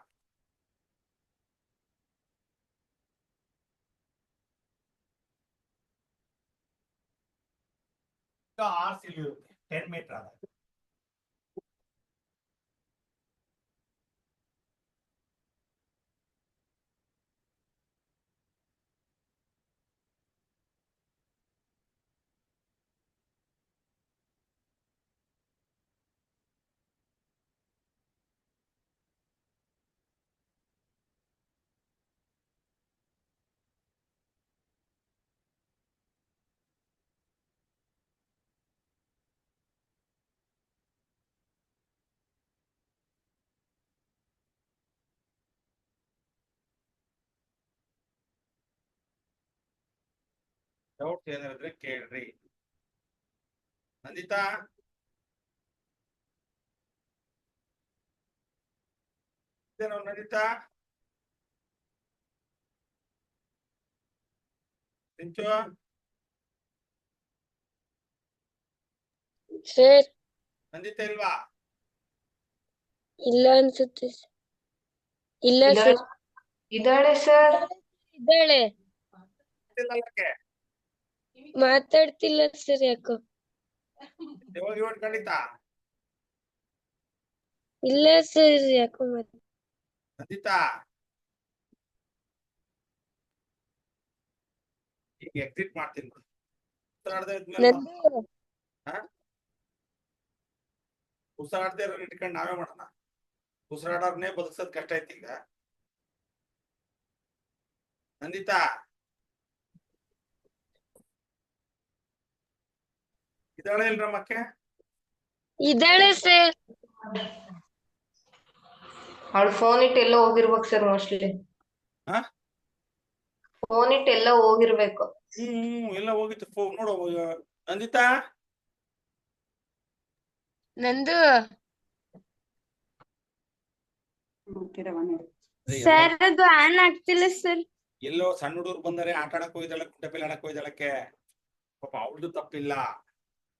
ಆರ್ ಸಿಲ್ ಇರುತ್ತೆ 10 ಮೀಟರ್ ಆದಾಗ. ಡೌಟ್ ಏನಾದ್ರೆ ಕೇಳ್ರಿ. ನಂದಿತಾ ನಂದಿತಾ ಸಿಂಚು ಸರ್ ನಂದಿತಾ ಇಲ್ವಾ? ಇಲ್ಲ ಅನ್ಸುತ್ತೆ. ಇಲ್ಲ ಸರ್. ಇದ್ದಾಳೆ ಸರ್. ಇದ್ದಾಳೆ. ಯಾಕೆ ಮಾತಾಡ್ತಿಲ್ಲ ಸರ್ ಯಾಕೋ. ಇವಾಗ ಖಂಡಿತ ಇಲ್ಲ ಸರ್ ಯಾಕೋ ನಂದಿತಾ ಈಗ ಎಕ್ಸಿಟ್ ಮಾಡ್ತೀನಿ. ನಂದು ಉಸಿರಾಡದೇ ಇರೋ ಇಟ್ಕೊಂಡು ನಾವೇ ಮಾಡೋಣ. ಉಸಿರಾಡೋರ್ನೇ ಬದುಕ್ಸೋದ್ ಕಷ್ಟ ಐತಿ ಈಗ. ನಂದಿತಾ ಇದಾಳೆ ಇಲ್ರಮ್ಮಕ್ಕೆ? ಇದ್ದಾಳೆ ಸರ್. ಅವಳು ಫೋನ್ ಇಟ್ಟು ಎಲ್ಲೋ ಹೋಗಿರ್ಬೇಕು ಸರ್ ಮೋಸ್ಟ್ಲಿ. ಹಾ? ಫೋನ್ ಇಟ್ಟು ಎಲ್ಲ ಹೋಗಿರ್ಬೇಕು. ಎಲ್ಲ ಹೋಗಿತ್ತು. ನೋಡು ನಂದಿತಾ ನಂದು ಅದೇ ಸರ್ ಅದು ಆನ್ ಆಗ್ತಿಲ್ಲ ಸರ್. ಎಲ್ಲೋ ಸಣ್ಣ ಹುಡುಗರು ಬಂದರೆ ಆಟ ಆಡಕ್ ಹೋಗಿದ್ದಾಳೆ, ಕುಂಟೆಪಿಲ್ ಆಡಕ್ ಹೋಗಿದ್ದಾಳಕ್ಕೆ. ಪಾಪ ಅವಳದು ತಪ್ಪಿಲ್ಲ.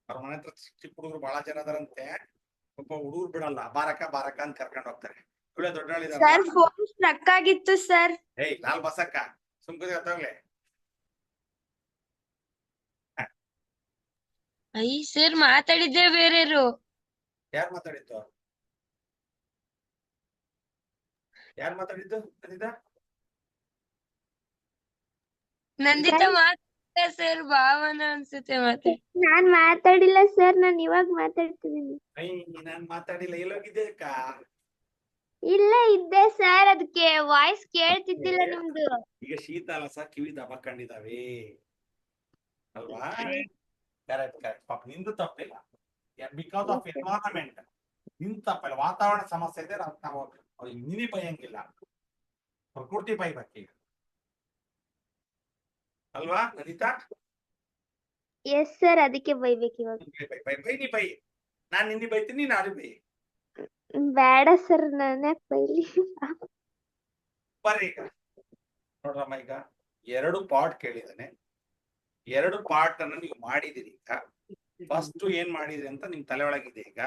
ಅವ್ರ ಮನೆ ಹತ್ರ ಚಿಕ್ಕ ಹುಡುಗರು ಬಹಳ ಜನ ಅದಾರಂತೆ. ಪಾಪ ಹುಡುಗರು ಬಿಡಲ್ಲ, ಬಾರಕ ಅಂತ ಕರ್ಕೊಂಡು ಹೋಗ್ತಾರೆ. ಇವಳೆ ಸರ್ ದೊಡ್ಡಳಿದಾರ. ಫೋನ್ ಸ್ಟ್ರಕ್ ಆಗಿತ್ತು ಸರ್. ಏಯ್ ಲಾಲ್ ಬಸಕ್ಕ ಸುಮ್ಕುದಿ ಗೊತ್ತಾಗ್ಲೆ. ಅಯ್ಯ ಸರ್ ಮಾತಾಡಿದ್ದೆ ಬೇರೆಯವರು. ಯಾರು ಮಾತಾಡಿದ್ದು? ಯಾರು ಮಾತಾಡಿದ್ದು ನಂದಿತಾ? ನಂದಿತಾ ಮಾತಾಡ ಸರ್, ಭಾವನ ಅನ್ಸುತ್ತೆ ಮಾತಾಡಿ. ನಾನ್ ಮಾತಾಡಿಲ್ಲ ಸರ್, ನಾನ್ ಇವಾಗ ಮಾತಾಡ್ತಿದ್ದೀನಿ. ನಾನ್ ಮಾತಾಡಿಲ್ಲ. ಎಲ್ಲೋಗಿದ್ದೆ ಅಕ್ಕ? ಇಲ್ಲೇ ಇದ್ದೆ ಸರ್, ಅದಕ್ಕೆ ವಾಯ್ಸ್ ಕೇಳ್ತಿದ್ದಿಲ್ಲ ನಿಮ್ದು. ಈಗ ಶೀತ ಅಲ್ಲ ಸರ್, ಕಿವಿ ದಬಕೊಂಡಿದಾವೆ ಅಲ್ವಾ? ಕರೆಕ್ಟ್ ಪಾಪ ನಿಂದು ತಪ್ಪಿಲ್ಲ. ಬಿಕಾಸ್ ಆಫ್ ಎನ್ವೈರನ್ಮೆಂಟ್ ನಿಂದು ತಪ್ಪಿಲ್ಲ. ವಾತಾವರಣ ಸಮಸ್ಯೆ ಇದೆ. ನಾವು ನಿನಿ ಬೈಯಂಗಿಲ್ಲ, ಪ್ರಕೃತಿ ಬೈಬೇಕೀಗ ಅಲ್ವಾ ನದಿತಾ? ಎಸ್ ಸರ್, ಅದಕ್ಕೆ ಬೈಬೇಕು ಇವಾಗ. ಬೈ ನೀ ಬೈ. ನಾನ್ ನಿನ್ನಿ ಬೈತೀನಿ, ನೀನ್ ಆಡಿ ಬೈ. ಬೇಡ ಸರ್, ನಾನ್ ಯಾಕೆ ಬೈಲಿ? ಬರ್ರಿ ಈಗ ನೋಡ್ರಮ್ಮ, ಈಗ 2 ಪಾರ್ಟ್ ಕೇಳಿದಾನೆ. 2 ಪಾರ್ಟ್ ಅನ್ನು ನೀವು ಮಾಡಿದಿರಿ. ಈಗ ಫಸ್ಟ್ ಏನ್ ಮಾಡಿದ್ರಿ ಅಂತ ನಿಮ್ ತಲೆ ಒಳಗಿದೆ. ಈಗ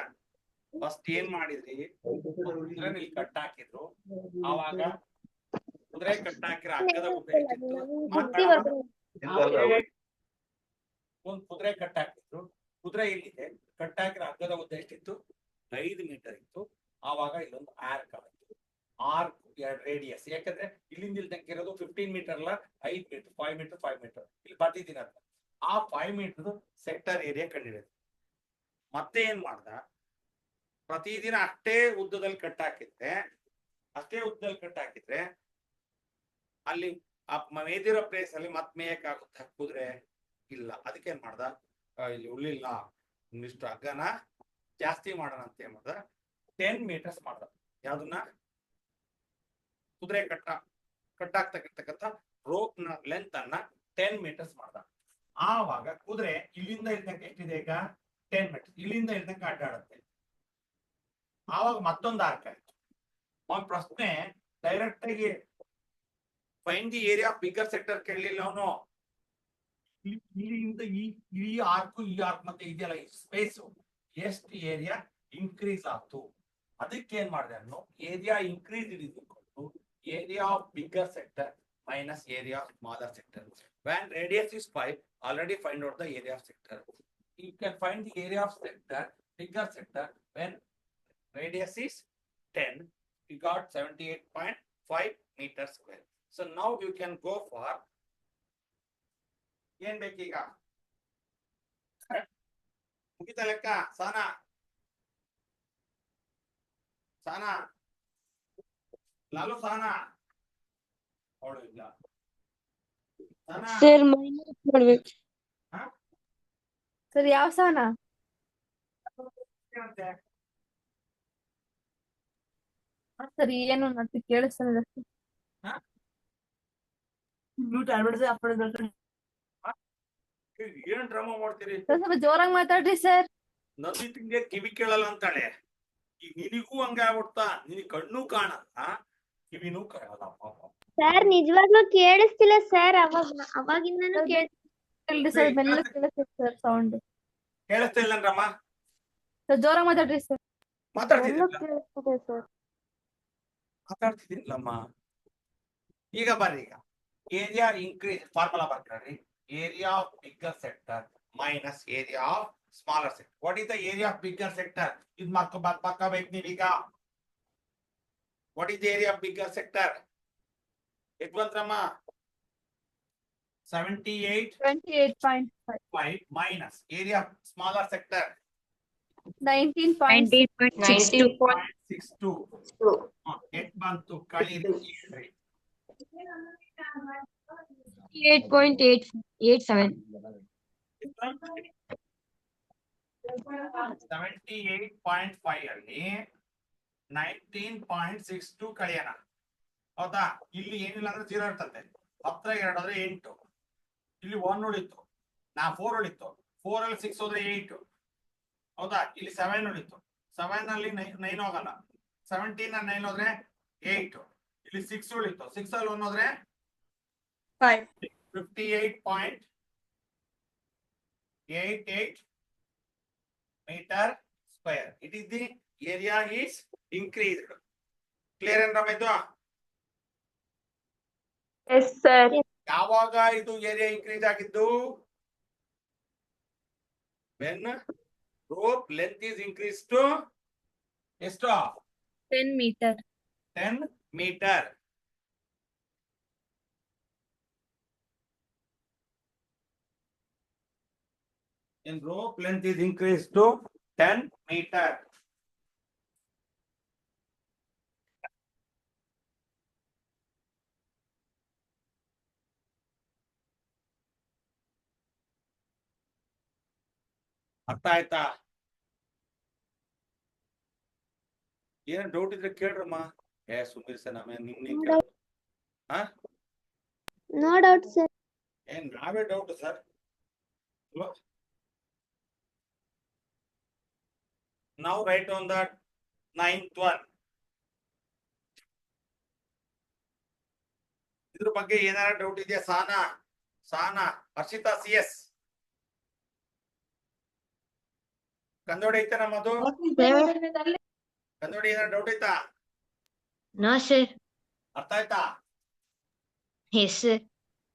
ಫಸ್ಟ್ ಏನ್ ಮಾಡಿದ್ರಿ? ಕುದುರೆ ಕಟ್ ಹಾಕಿದ್ರು. ಆವಾಗ ಕುದುರೆ ಕಟ್ ಹಾಕಿರೋ ಹಗ್ಗದ ಉದ್ದ ಎಷ್ಟಿತ್ತು? ಒಂದ್ ಕುದುರೆ ಕಟ್ ಹಾಕಿದ್ರು. ಕುದುರೆ ಇಲ್ಲಿದೆ, ಕಟ್ ಹಾಕಿರೋ ಹಗ್ಗದ ಉದ್ದ ಎಷ್ಟಿತ್ತು? 5 ಮೀಟರ್ ಇತ್ತು. ಆವಾಗ ಇಲ್ಲೊಂದು ಆರ್ಕ್ ಆಯ್ತು. ಆರ್ಕ್ ರೇಡಿಯಸ್, ಯಾಕಂದ್ರೆ ಇಲ್ಲಿಂದ ಇಲ್ಲಿ ತನಕ ಇರೋದು 15 ಮೀಟರ್ ಅಲ್ಲ, 5 ಮೀಟರ್, 5 ಮೀಟರ್, 5 ಮೀಟರ್ ಇಲ್ಲಿ ಬರ್ತಿದ್ದೀನಿ ಅಂತ. ಆ 5 ಮೀಟರ್ ಸೆಕ್ಟರ್ ಏರಿಯಾ ಕಂಡಿಡಿಯೋದು. ಮತ್ತೆ ಏನ್ ಮಾಡ್ದ? ಪ್ರತಿದಿನ ಅಷ್ಟೇ ಉದ್ದದಲ್ಲಿ ಕಟ್ ಹಾಕಿದ್ರೆ ಅಲ್ಲಿ ಆ ಮೇದಿರೋ ಪ್ಲೇಸ್ ಅಲ್ಲಿ ಮತ್ ಮೇಯಕ್ಕಾಗುತ್ತೆ ಕುದುರೆ ಇಲ್ಲ. ಅದಕ್ಕೆ ಏನ್ ಮಾಡ್ದ? ಇಲ್ಲಿ ಉಳ್ಳಿಲ್ಲ, ಒಂದಿಷ್ಟು ಹಗ್ಗನ ಜಾಸ್ತಿ ಮಾಡೋಣ ಅಂತ ಏನ್ ಮಾಡ್ದ? 10 ಮೀಟರ್ಸ್ ಮಾಡ್ದ. ಯಾವ್ದನ್ನ? ಕುದುರೆ ಕಟ್ಟಾಗ್ತಕ್ಕಂಥ ರೋಪ್ ನ ಲೆಂತ್ ಅನ್ನ 10 ಮೀಟರ್ಸ್ ಮಾಡ್ದ. ಆವಾಗ ಕುದುರೆ ಇಲ್ಲಿಂದ ಇರ್ತಕ್ಕ ಎಷ್ಟಿದೆ ಈಗ? 10 ಮೀಟರ್. ಇಲ್ಲಿಂದ ಇರ್ತಕ್ಕ ಅಡ್ಡಾಡುತ್ತೆ. ಆವಾಗ ಮತ್ತೊಂದು ಆರ್ಕ್ ಆಯ್ತು. ಒಂದ್ ಪ್ರಶ್ನೆ ಡೈರೆಕ್ಟ್ ಆಗಿ find the area of bigger sector ಕೇಳಲಿಲ್ಲ ಅವನು. ಇಲ್ಲಿಂದ ಈ ಆರ್ಕ್ ಮತ್ತೆ ಇದೆಯಲ್ಲ, ಈ ಸ್ಪೇಸ್ ಎಷ್ಟು ಏರಿಯಾ ಇನ್ಕ್ರೀಸ್ ಆಯ್ತು? ಅದಕ್ಕೆ ಏನ್ ಮಾಡಿದೆ ಅನ್ನೋ, area increase area of bigger sector minus area of smaller sector. When radius is 5, already find out the area of sector. You can find the area of sector, bigger sector, when radius is 10, you got 78.5 meters square. So now you can go for ಏನ್ ಬೇಕೀಗ? ಮುಗಿತ ಲೆಕ್ಕ? ಸಾನಾ ಲಾಲು ಸಾನಾ ಅವಳು ಇಲ್ಲ. Sir minus ಮಾಡ್ಬೇಕು. Sir ಯಾವ ಸಾನ? Sir ಏನು nut ಕೇಳಿಸ್ತಾನೆ. ಏನ್ ಡ್ರಾಮಾ ಮಾಡ್ತೀರಿ? ಸ್ವಲ್ಪ ಜೋರಾಗಿ ಮಾತಾಡ್ರಿ ಸರ್. ನದಿ ತಿಂಗೆ ಕಿವಿ ಕೇಳಲ್ಲ ಅಂತಾಳೆ. ಈಗ ನಿನಗೂ ಹಂಗ ಆಗ್ಬಿಡ್ತಾ? ನಿನಗ್ ಕಣ್ಣು ಕಾಣಲ್ಲ, ಕಿವಿನೂ ಕಾಣಲ್ಲ. ಸರ್ ನಿಜವಾಗ್ಲೂ ಕೇಳಿಸ್ತಿಲ್ಲ ಸರ್, ಅವಾಗಿಂದನೂ ಕೇಳ್ರಿ ಸರ್, ಮೆಲ್ಲ ಕೇಳಿಸ್ತೈತೆ ಸರ್ ಸೌಂಡ್. ಕೇಳಿಸ್ತಾ ಇಲ್ಲನ್ರಮ್ಮ? ಸರ್ ಜೋರಾಗಿ ಮಾತಾಡ್ರಿ ಸರ್. ಕೇಳಿಸ್ತಿದೆ ಸರ್. ಮಾತಾಡ್ತಿದ್ದೀನಲ್ಲಮ್ಮ. ಈಗ ಬರ್ರಿ, ಈಗ ಏರಿಯಾ ಇನ್ಕ್ರೀಸ್ ಫಾರ್ಮುಲಾ ಬರ್ಕೊಳ್ರಿ. Area of bigger sector minus area of smaller sector. What is the area of bigger sector? ಇದು ಬರ್ಕೋಬೇಕು ನೀವೀಗ. What is the area of bigger sector? ಎಷ್ಟು ಬಂತ್ರಮ್ಮ? 78.5 minus area of smaller sector 19.6. 19.62. 62 19.2. ಎಷ್ಟು ಬಂತು ಕಳೀರಿ ಹೇಳ್ರಿ. 8.87. 78.5 ಅಲ್ಲಿ 19.62 ಕಳೆಯೋಣ. ಹೌದಾ? ಇಲ್ಲಿ ಏನಿಲ್ಲ ಅಂದ್ರೆ 0 ಇರ್ತದೆ. 10 2 ಅಂದ್ರೆ 8. ಇಲ್ಲಿ 1 ಉಳಿತು, 4 ಉಳಿತು. 4 ಅಲ್ಲಿ 6 ಹೋದ್ರೆ 8. ಹೌದಾ? ಇಲ್ಲಿ 7 ಉಳಿತು. 7 ಅಲ್ಲಿ 9 ಹೋಗಲ್ಲ. 17 ಅಲ್ಲಿ 9 ಹೋದ್ರೆ 8. ಇಲ್ಲಿ 6 ಉಳಿತು. 6 ಅಲ್ಲಿ 1 ಹೋದ್ರೆ 5. 58.88 meter square. It is the area is increased. Clear and Ramedu? Yes, sir. ಯಾವಾಗ ಇದು ಏರಿಯಾ ಇನ್ಕ್ರೀಸ್ ಆಗಿದ್ದು? when rope length is increased to ಎಷ್ಟು? 10 meter. 10 meter. In rope length is increased to 10 meter. ಅರ್ಥ ಆಯ್ತಾ? ಏನ್ ಡೌಟ್ ಇದ್ರೆ ಕೇಳ್ರಮ್ಮ. ಸುಮ್ಮನೆ sir ನಾವೇ ನಿಮ್ಗೆ ಹಾ No doubt, sir. ಏನ್ ನಾವೇ doubt sir. Now write on the 9th one. ಇದ್ರ ಬಗ್ಗೆ ಏನಾರ ಡೌಟ್ ಇದೆಯಾ? ಸಾನಾ ಹರ್ಷಿತಾ CS ಕಂದೋಡಿ ಐತೆ ನಮ್ಮದು. ಕಂದೋಡಿ ಏನಾರ ಡೌಟ್ ಐತಾ? No, sir. ಅರ್ಥ ಆಯ್ತಾ? Yes, sir.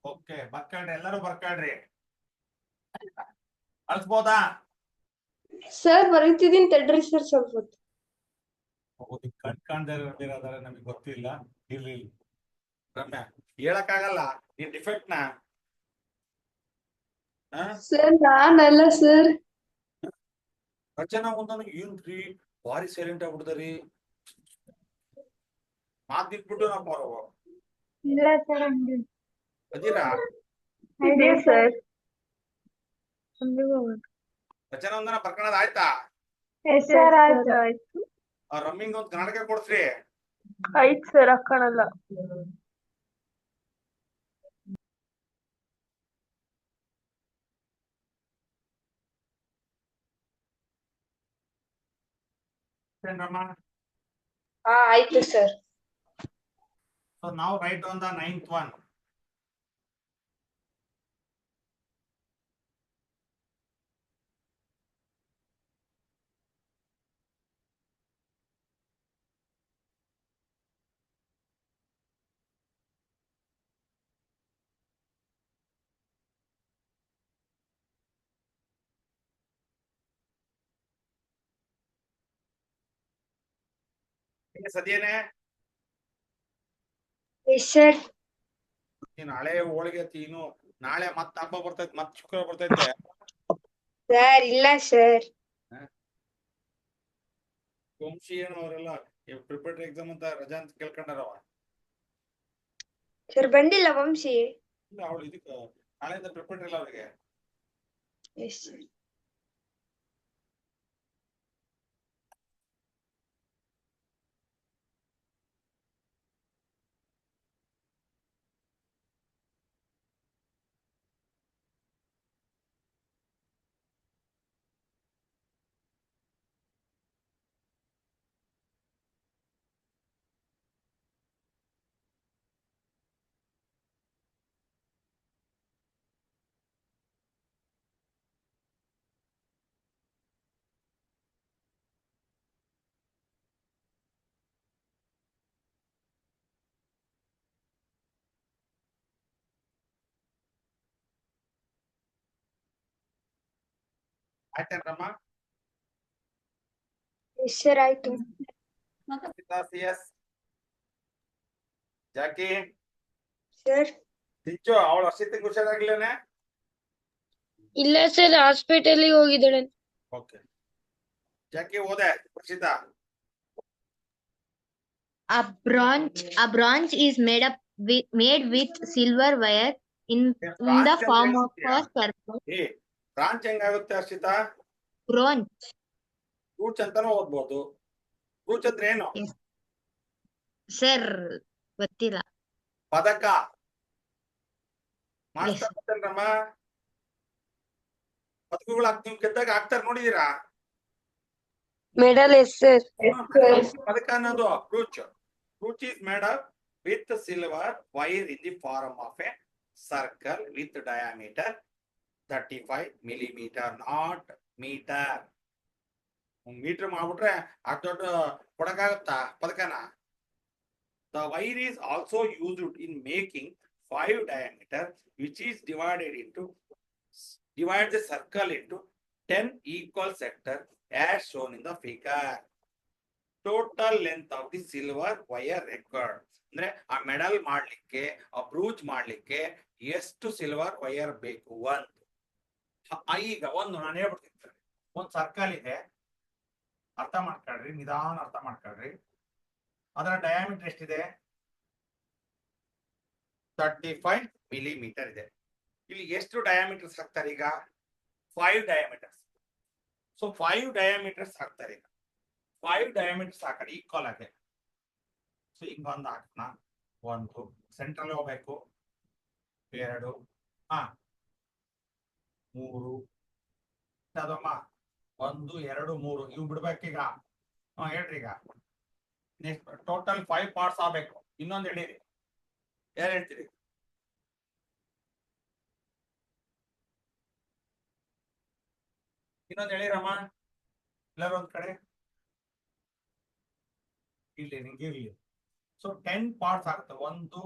ಓಕೆ, ಬರ್ಕಳ್ರಿ, ಎಲ್ಲರೂ ಬರ್ಕಳ್ರಿ. ಅಳ್ಸ್ಬೋದಾ? ಸರ್ ಬರೀತಿದ್ದೀನಿ ತಡ್ರಿ ಸರ್ ಸ್ವಲ್ಪ ಹೊತ್ತು. ಕಟ್ಕೊಂಡ್ರೆ ನಮಗೆ ಗೊತ್ತಿಲ್ಲ. ಇರ್ಲಿ ರಮ್ಯಾ, ಹೇಳಕ್ಕಾಗಲ್ಲ ಈ ಡಿಫೆಕ್ಟ್ ನ. ಸರ್ ನಾನಲ್ಲ ಸರ್. ರಚನಾ ಒಂದೊಂದು ಏನ್ರಿ ಭಾರಿ ಸೈಲೆಂಟ್ ಆಗ್ಬಿಡ್ತಾರಿ. ಮಾತ್ ಬಿಟ್ಬಿಟ್ಟು ನಾವು ಬರೋವು ಇಲ್ಲ ಸರ್. ಅದೀರಾ? ಇದೆ ಸರ್. ರಚನಾ ಒಂದನ ಬರ್ಕಣದ್ ಆಯ್ತಾ? ಎಸ್ ಸರ್, ಆಯ್ತು ಆಯ್ತು. ಆ ರಮ್ಮಿಂಗ್ ಒಂದ್ ಕನ್ನಡಕ ಕೊಡ್ಸ್ರಿ. ಆಯ್ತು ಸರ್, ಹಾಕೋಣಲ್ಲ. ರಮ್ಮ. ಆಯ್ತು sir. So now write on the 9th one. ಸದ್ಯನೇ ಎಸ್ ಸರ್. ನೀನ್ ಹಳೆ ಹೋಳಿಗೆ ತಿನ್ನು. ನಾಳೆ ಮತ್ತ ಹಬ್ಬ ಬರ್ತೈತೆ, ಮತ್ ಶುಕ್ರವಾರ ಬರ್ತೈತೆ. ಸರ್ ಇಲ್ಲ ಸರ್. ವಂಶಿ ಅವರೆಲ್ಲ ಪ್ರಿಪರೇಟರಿ ಎಕ್ಸಾಮ್ ಅಂತ ರಜಾ ಅಂತ ಕೇಳ್ಕೊಂಡಾರವ. ಸರ್ ಬಂದಿಲ್ಲ ವಂಶಿ. ಇಲ್ಲ, ಅವಳು ಇದಕ್ಕ ನಾಳೆಯಿಂದ ಪ್ರಿಪರೇಟರಿ ಇಲ್ಲ ಅವ್ರಿಗೆ. Yes sir. ಆಯ್ತೇನ್ರಮ್ಮ? ಎಸ್ ಸರ್ ಆಯ್ತು. CS ಜಾಕಿ ಸರ್ ತಿಂಚು ಅವಳು ಹರ್ಷಿತಿಗೆ ಹುಷಾರಾಗ್ಲೇನೆ? ಇಲ್ಲ ಸರ್, ಹಾಸ್ಪಿಟಲ್ಗೆ ಹೋಗಿದ್ದಾಳೆ. ಓಕೆ. ಯಾಕೆ ಓದೆ Rakshita? A branch is made with silver wire in the branch form of ಅಂದ್ರೆ a circle. ಏ ಬ್ರಾಂಚ್ ಹೆಂಗಾಗುತ್ತೆ ಹರ್ಷಿತಾ? Branch. ರೂಟ್ಸ್ ಅಂತಾನು ಓದ್ಬೋದು. ರೂಟ್ಸ್ ಅಂದ್ರೆ ಏನು? Sir, ಗೊತ್ತಿಲ್ಲ. ಪದಕ Yes. ಮಾಸ್ಟರ್ ಗೊತ್ತೇನ್ರಮ್ಮ? ಪದಕಗಳು ನೀವು ಗೆದ್ದಾಗ ಹಾಕ್ತಾರೆ ನೋಡಿದೀರಾ? Medal, yes, sir. ಪದಕ ಅನ್ನೋದು ರೂಚ್. ರೂಚ್ is made up with silver wire in the form of a circle with diameter 35 millimeter, not meter. Metre ಮಾಡ್ಬಿಟ್ರೆ ಅಷ್ಟು ದೊಡ್ಡ ಕೊಡಕ್ಕಾಗುತ್ತಾ ಪದಕನ? The wire is also used in making 5 diameter, which is divide the circle into 10 equal sectors as shown in the figure. Total length of the silver wire required. ಅಂದ್ರೆ ಆ medal ಮಾಡ್ಲಿಕ್ಕೆ, ಆ ಬ್ರೂಚ್ ಮಾಡ್ಲಿಕ್ಕೆ ಎಷ್ಟು silver wire ಬೇಕು? ಈಗ ನಾನು ಹೇಳ್ಬಿಡ್ತೀನಿ. ಒಂದು ಸರ್ಕಲ್ ಇದೆ, ಅರ್ಥ ಮಾಡ್ಕೊಳ್ರಿ, ನಿಧಾನ ಅರ್ಥ ಮಾಡ್ಕೊಳ್ರಿ. ಅದರ ಡಯಾಮೀಟರ್ ಎಷ್ಟಿದೆ? 35 millimeter ಇದೆ. ಇಲ್ಲಿ ಎಷ್ಟು ಡಯಾಮೀಟರ್ಸ್ ಹಾಕ್ತಾರೆ ಈಗ? 5 ಡಯಾಮೀಟರ್ಸ್. ಸೊ 5 ಡಯಾಮೀಟರ್ಸ್ ಹಾಕ್ತಾರೆ ಈಗ. 5 ಡಯಾಮೀಟರ್ಸ್ ಹಾಕಿ ಈಕ್ವಲ್ ಆಗಿ. ಸೊ ಈಗ ಒಂದು ಹಾಕೋಣ. 1 ಸೆಂಟ್ರಲ್ ಹೋಗ್ಬೇಕು, 2 3 ಅದಮ್ಮ 1 2 3 ಇವು ಬಿಡ್ಬೇಕೀಗ. ಹೇಳ್ರಿ ಈಗ. ನೆಕ್ಸ್ಟ್ ಟೋಟಲ್ 5 ಪಾರ್ಟ್ಸ್ ಆಗ್ಬೇಕು. ಇನ್ನೊಂದು ಹೇಳಿರಿ, ಯಾರು ಹೇಳ್ತೀರಿ? ಇನ್ನೊಂದು ಹೇಳಿರಮ್ಮ ಎಲ್ಲರೂ ಒಂದ್ ಕಡೆ ಇಲ್ಲಿ ನಿಂಗೆ ಇರ್ಲಿ. ಸೊ 10 ಪಾರ್ಟ್ಸ್ ಆಗುತ್ತೆ. 1 2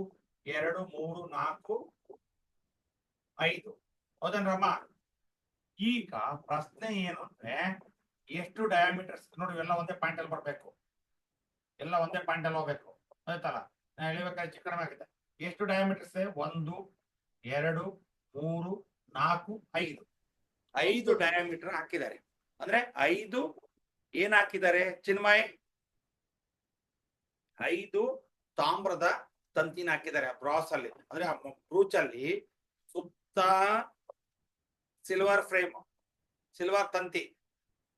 3 4 5. ಹೌದೇನ್ರಮ್ಮ? ಈಗ ಪ್ರಶ್ನೆ ಏನು ಅಂದ್ರೆ ಎಷ್ಟು ಡಯಾಮೀಟರ್ಸ್ ನೋಡಿ, ಎಲ್ಲ ಒಂದೇ ಪಾಯಿಂಟ್ ಅಲ್ಲಿ ಬರ್ಬೇಕು, ಎಲ್ಲ ಒಂದೇ ಪಾಯಿಂಟ್ ಅಲ್ಲಿ ಹೋಗ್ಬೇಕು. ಆಯ್ತಲ್ಲ? ನಾ ಹೇಳಿಬೇಕಾದ್ರೆ ಚಿಕ್ಕಣ ಆಗಿದೆ. ಎಷ್ಟು ಡಯಾಮೀಟರ್ಸ್? 1 2 3 4 5. 5 ಡಯಾಮೀಟರ್ ಹಾಕಿದ್ದಾರೆ. ಅಂದ್ರೆ 5 ಏನ್ ಹಾಕಿದ್ದಾರೆ ಚಿನ್ಮಯ್? 5 ತಾಮ್ರದ ತಂತಿನ ಹಾಕಿದ್ದಾರೆ ಬ್ರಾಸ್ ಅಲ್ಲಿ. ಅಂದ್ರೆ ಬ್ರೂಚ್ ಅಲ್ಲಿ ಸುತ್ತ ಸಿಲ್ವರ್ ಫ್ರೇಮ್, ಸಿಲ್ವರ್ ತಂತಿ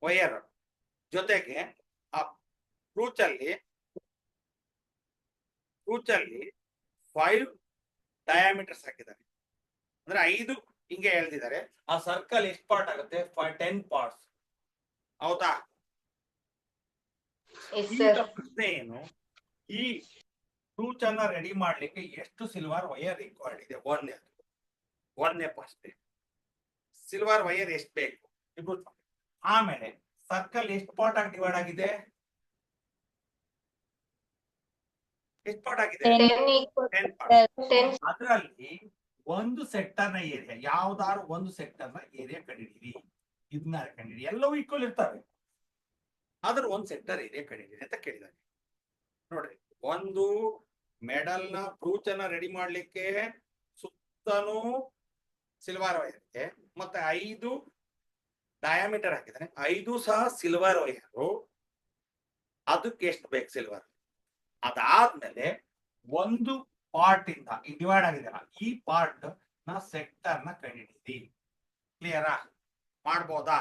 ವೈರ್ ಜೊತೆಗೆ ಆ ಬ್ರೂಚ್ ಅಲ್ಲಿ 5 ಡಯಾಮೀಟರ್ಸ್ ಹಾಕಿದ್ದಾರೆ. ಅಂದ್ರೆ 5 ಹಿಂಗೆ ಹೇಳ್ತಿದ್ದಾರೆ. ಆ ಸರ್ಕಲ್ ಎಷ್ಟು ಪಾರ್ಟ್ ಆಗುತ್ತೆ? 10 ಪಾರ್ಟ್ಸ್. ಹೌದಾ? ಪ್ರಶ್ನೆ ಏನು? ಈ ಬ್ರೂಚ್ ಅನ್ನ ರೆಡಿ ಮಾಡ್ಲಿಕ್ಕೆ ಎಷ್ಟು ಸಿಲ್ವರ್ ವೈರ್ ರಿಕ್ವೈರ್ಡ್ ಇದೆ? ಒಂದನೇ ಪ್ರಶ್ನೆ. ಸಿಲ್ವರ್ ವೈರ್ ಎಷ್ಟು ಬೇಕು? ಆಮೇಲೆ ಸರ್ಕಲ್ ಎಷ್ಟು ಪಾರ್ಟ್ ಆಗಿ ಡಿವೈಡ್ ಆಗಿದೆ? ಎಷ್ಟು ಪಾರ್ಟ್ ಆಗಿದೆ? 10 ಪಾರ್ಟ್. ಅದರಲ್ಲಿ ಒಂದು ಸೆಕ್ಟರ್ ನ ಏರಿಯಾ, ಯಾವ್ದಾದ್ರು ಒಂದು ಸೆಕ್ಟರ್ ನ ಏರಿಯಾ ಕಂಡಿಡೀರಿ. ಇದನ್ನ ಕಂಡಿಡಿ, ಎಲ್ಲವೂ ಈಕ್ವಲ್ ಇರ್ತವೆ. ಆದ್ರೆ ಒಂದ್ ಸೆಕ್ಟರ್ ಏರಿಯಾ ಕಂಡಿಡೀರಿ ಅಂತ ಕೇಳಿದಾರೆ. ನೋಡ್ರಿ, ಒಂದು ಮೆಡಲ್ ನ ಬ್ರೂಚ್ ಅನ್ನ ರೆಡಿ ಮಾಡ್ಲಿಕ್ಕೆ ಸುತ್ತನೂ ಸಿಲ್ವರ್ ವೈರ್ ಇದೆ, ಮತ್ತೆ 5 ಡಯಾಮೀಟರ್ ಹಾಕಿದ್ದಾನೆ. 5 ಸಹ ಸಿಲ್ವರ್ ವೈರು. ಅದಕ್ಕೆ ಎಷ್ಟು ಬೇಕು ಸಿಲ್ವರ್? ಅದಾದ್ಮೇಲೆ ಒಂದು ಪಾರ್ಟ್ ಇಂದ ಡಿವೈಡ್ ಆಗಿದೆಯಲ್ಲ, ಈ ಪಾರ್ಟ್ ನ ಸೆಕ್ಟರ್ ನ ಕಂಡಿಡಿದಿ. ಕ್ಲಿಯರಾ? ಮಾಡ್ಬೋದಾ?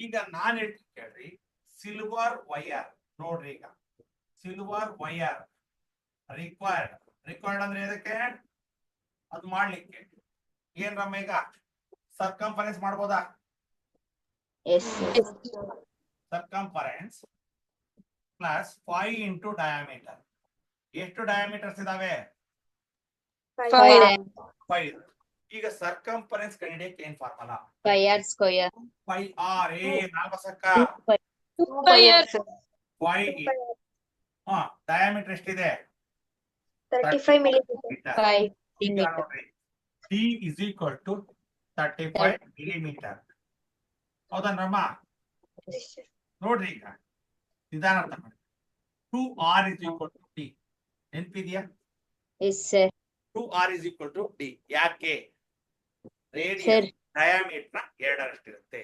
ಈಗ ನಾನ್ ಹೇಳ್ತೀನಿ ಕೇಳ್ರಿ. ಸಿಲ್ವರ್ ವೈರ್ ನೋಡ್ರಿ, ಈಗ ಸಿಲ್ವರ್ ವೈರ್ ರಿಕ್ವೈರ್ಡ್ ಅಂದ್ರೆ ಇದಕ್ಕೆ ಅದು ಮಾಡ್ಲಿಕ್ಕೆ ಏನ್ ರಮ್ಮ ಈಗ ಸರ್ಕಂಫರೆನ್ಸ್ ಮಾಡ್ಬೋದಾ? Circumference plus 5 into diameter. ಎಷ್ಟು ಡಯಾಮೀಟರ್ಸ್ ಇದಾವೆ? 5. ಈಗ ಸರ್ಕಂಫರೆನ್ಸ್ ಕಂಡಿಡಿಯಕ್ಕೆ ಏನ್ formula? 5r square. 5r. ನಾಲ್ಕಸಕ್ಕ 5. Diameter ಎಷ್ಟಿದೆ? 35 millimeter. ಈಗ ನೋಡ್ರಿ, D is equal to 35 millimeter. ಹೌದನ್ರಮ್ಮ? Yes, sir. ನೋಡ್ರಿ, ಈಗ ನಿಧಾನ ಅರ್ಥ ಮಾಡಿ. 2r is equal to D. ನೆನ್ಪಿದ್ಯಾ? Yes, sir. 2r is equal to D. ಯಾಕೆ? ರೇಡಿಯಸ್ ಡಯಾಮೀಟರ್ 2 ಇರುತ್ತೆ.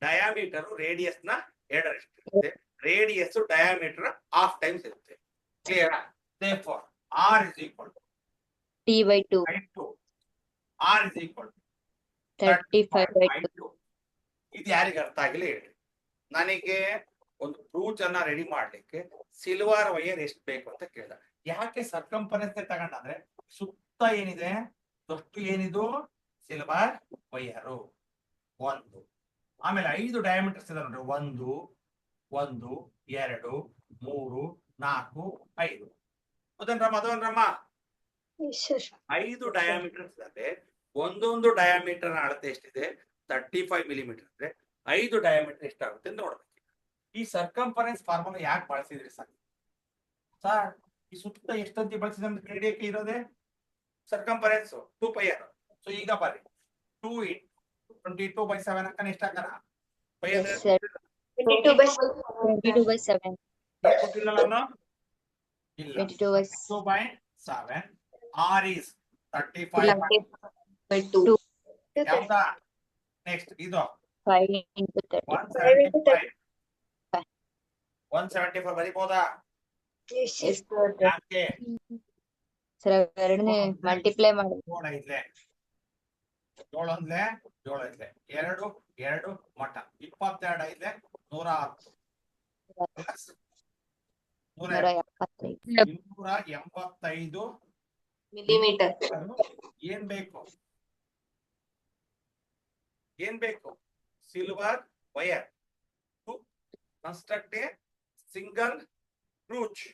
ಡಯಾಮೀಟರ್ ರೇಡಿಯಸ್ ನ 2 ಇರುತ್ತೆ, ರೇಡಿಯಸ್ ಡಯಾಮೀಟರ್ ಹಾಫ್ ಟೈಮ್ಸ್ ಇರುತ್ತೆ. Clear? therefore r is equal to T/2. 2. r is equal to 35/2. ಇದು ಯಾರಿಗೆ ಅರ್ಥ ಆಗಿಲ್ಲ ಹೇಳಿ. ನನಗೆ ಒಂದು ಬ್ರೂಚ್ ಅನ್ನ ರೆಡಿ ಮಾಡ್ಲಿಕ್ಕೆ ಸಿಲ್ವರ್ ವೈರ್ ಎಷ್ಟು ಬೇಕು ಅಂತ ಕೇಳಿದ. ಯಾಕೆ ಸರ್ಕಂಫರೆನ್ಸ್ ತಗೊಂಡ್ರೆ ಸುತ್ತ ಏನಿದೆ ದೊಡ್ಡ ಏನಿದು ಸಿಲ್ವರ್ ವೈಯರು 1, ಆಮೇಲೆ 5 ಡಯಾಮೀಟರ್ಸ್ ಇದೆ ನೋಡ್ರಿ, 1 1 2 3 4 5. ಮದನ್ರಮ್ಮ Yes, sir. 5 ಡಯಾಮೀಟರ್ಸ್ ಇದೆ. ಒಂದೊಂದು ಡಯಾಮೀಟರ್ ಅಳತೆ ಎಷ್ಟಿದೆ? 35 ಮಿಲಿಮೀಟರ್. ಅಂದ್ರೆ 5 ಡಯಾಮೀಟರ್ ಎಷ್ಟಾಗುತ್ತೆ ಅಂತ ನೋಡ್ಬೇಕು. ಈ ಸರ್ಕಂಫರೆನ್ಸ್ ಫಾರ್ಮುಲಾ ಯಾಕೆ ಬಳಸಿದ್ರಿ ಸರ್? ಈ ಸುತ್ತ ಎಷ್ಟಂತ ಬಳಸಿದ್ರೆ ಹಿಡಿಯಕ್ಕೆ ಇರೋದೇ ಸರ್ಕಂಫರೆನ್ಸ್ 2πr. ಸೊ ಈಗ ಬರ್ರಿ 2 × 22/7 ಅಕ್ಕನ ಎಷ್ಟು ಹಾಕಣ? 22/7. ಕೊಟ್ಟಿಲ್ಲ ನಾನು? ಇಲ್ಲ. 22/7. r is 35/2. ಯಾವ್ದಾ? ನೆಕ್ಸ್ಟ್ ಇದು 5 into 30. 175. 175 ಬರಿಬೋದಾ? Yes, sir. ಯಾಕೆ? ಸರ್ ಎರಡನೇ ಮಲ್ಟಿಪ್ಲೈ ಮಾಡಿ. 7 ಐತ್ಲೆ 7 ಅಂದ್ಲೆ 7 ಐತ್ಲೆ 2 2 ಮಟ 22 ಐತ್ಲೆ 110 ಪ್ಲಸ್ 275 ಮಿಲಿಮೀಟರ್. ಏನ್ ಬೇಕು? Silver wire to construct a single brooch.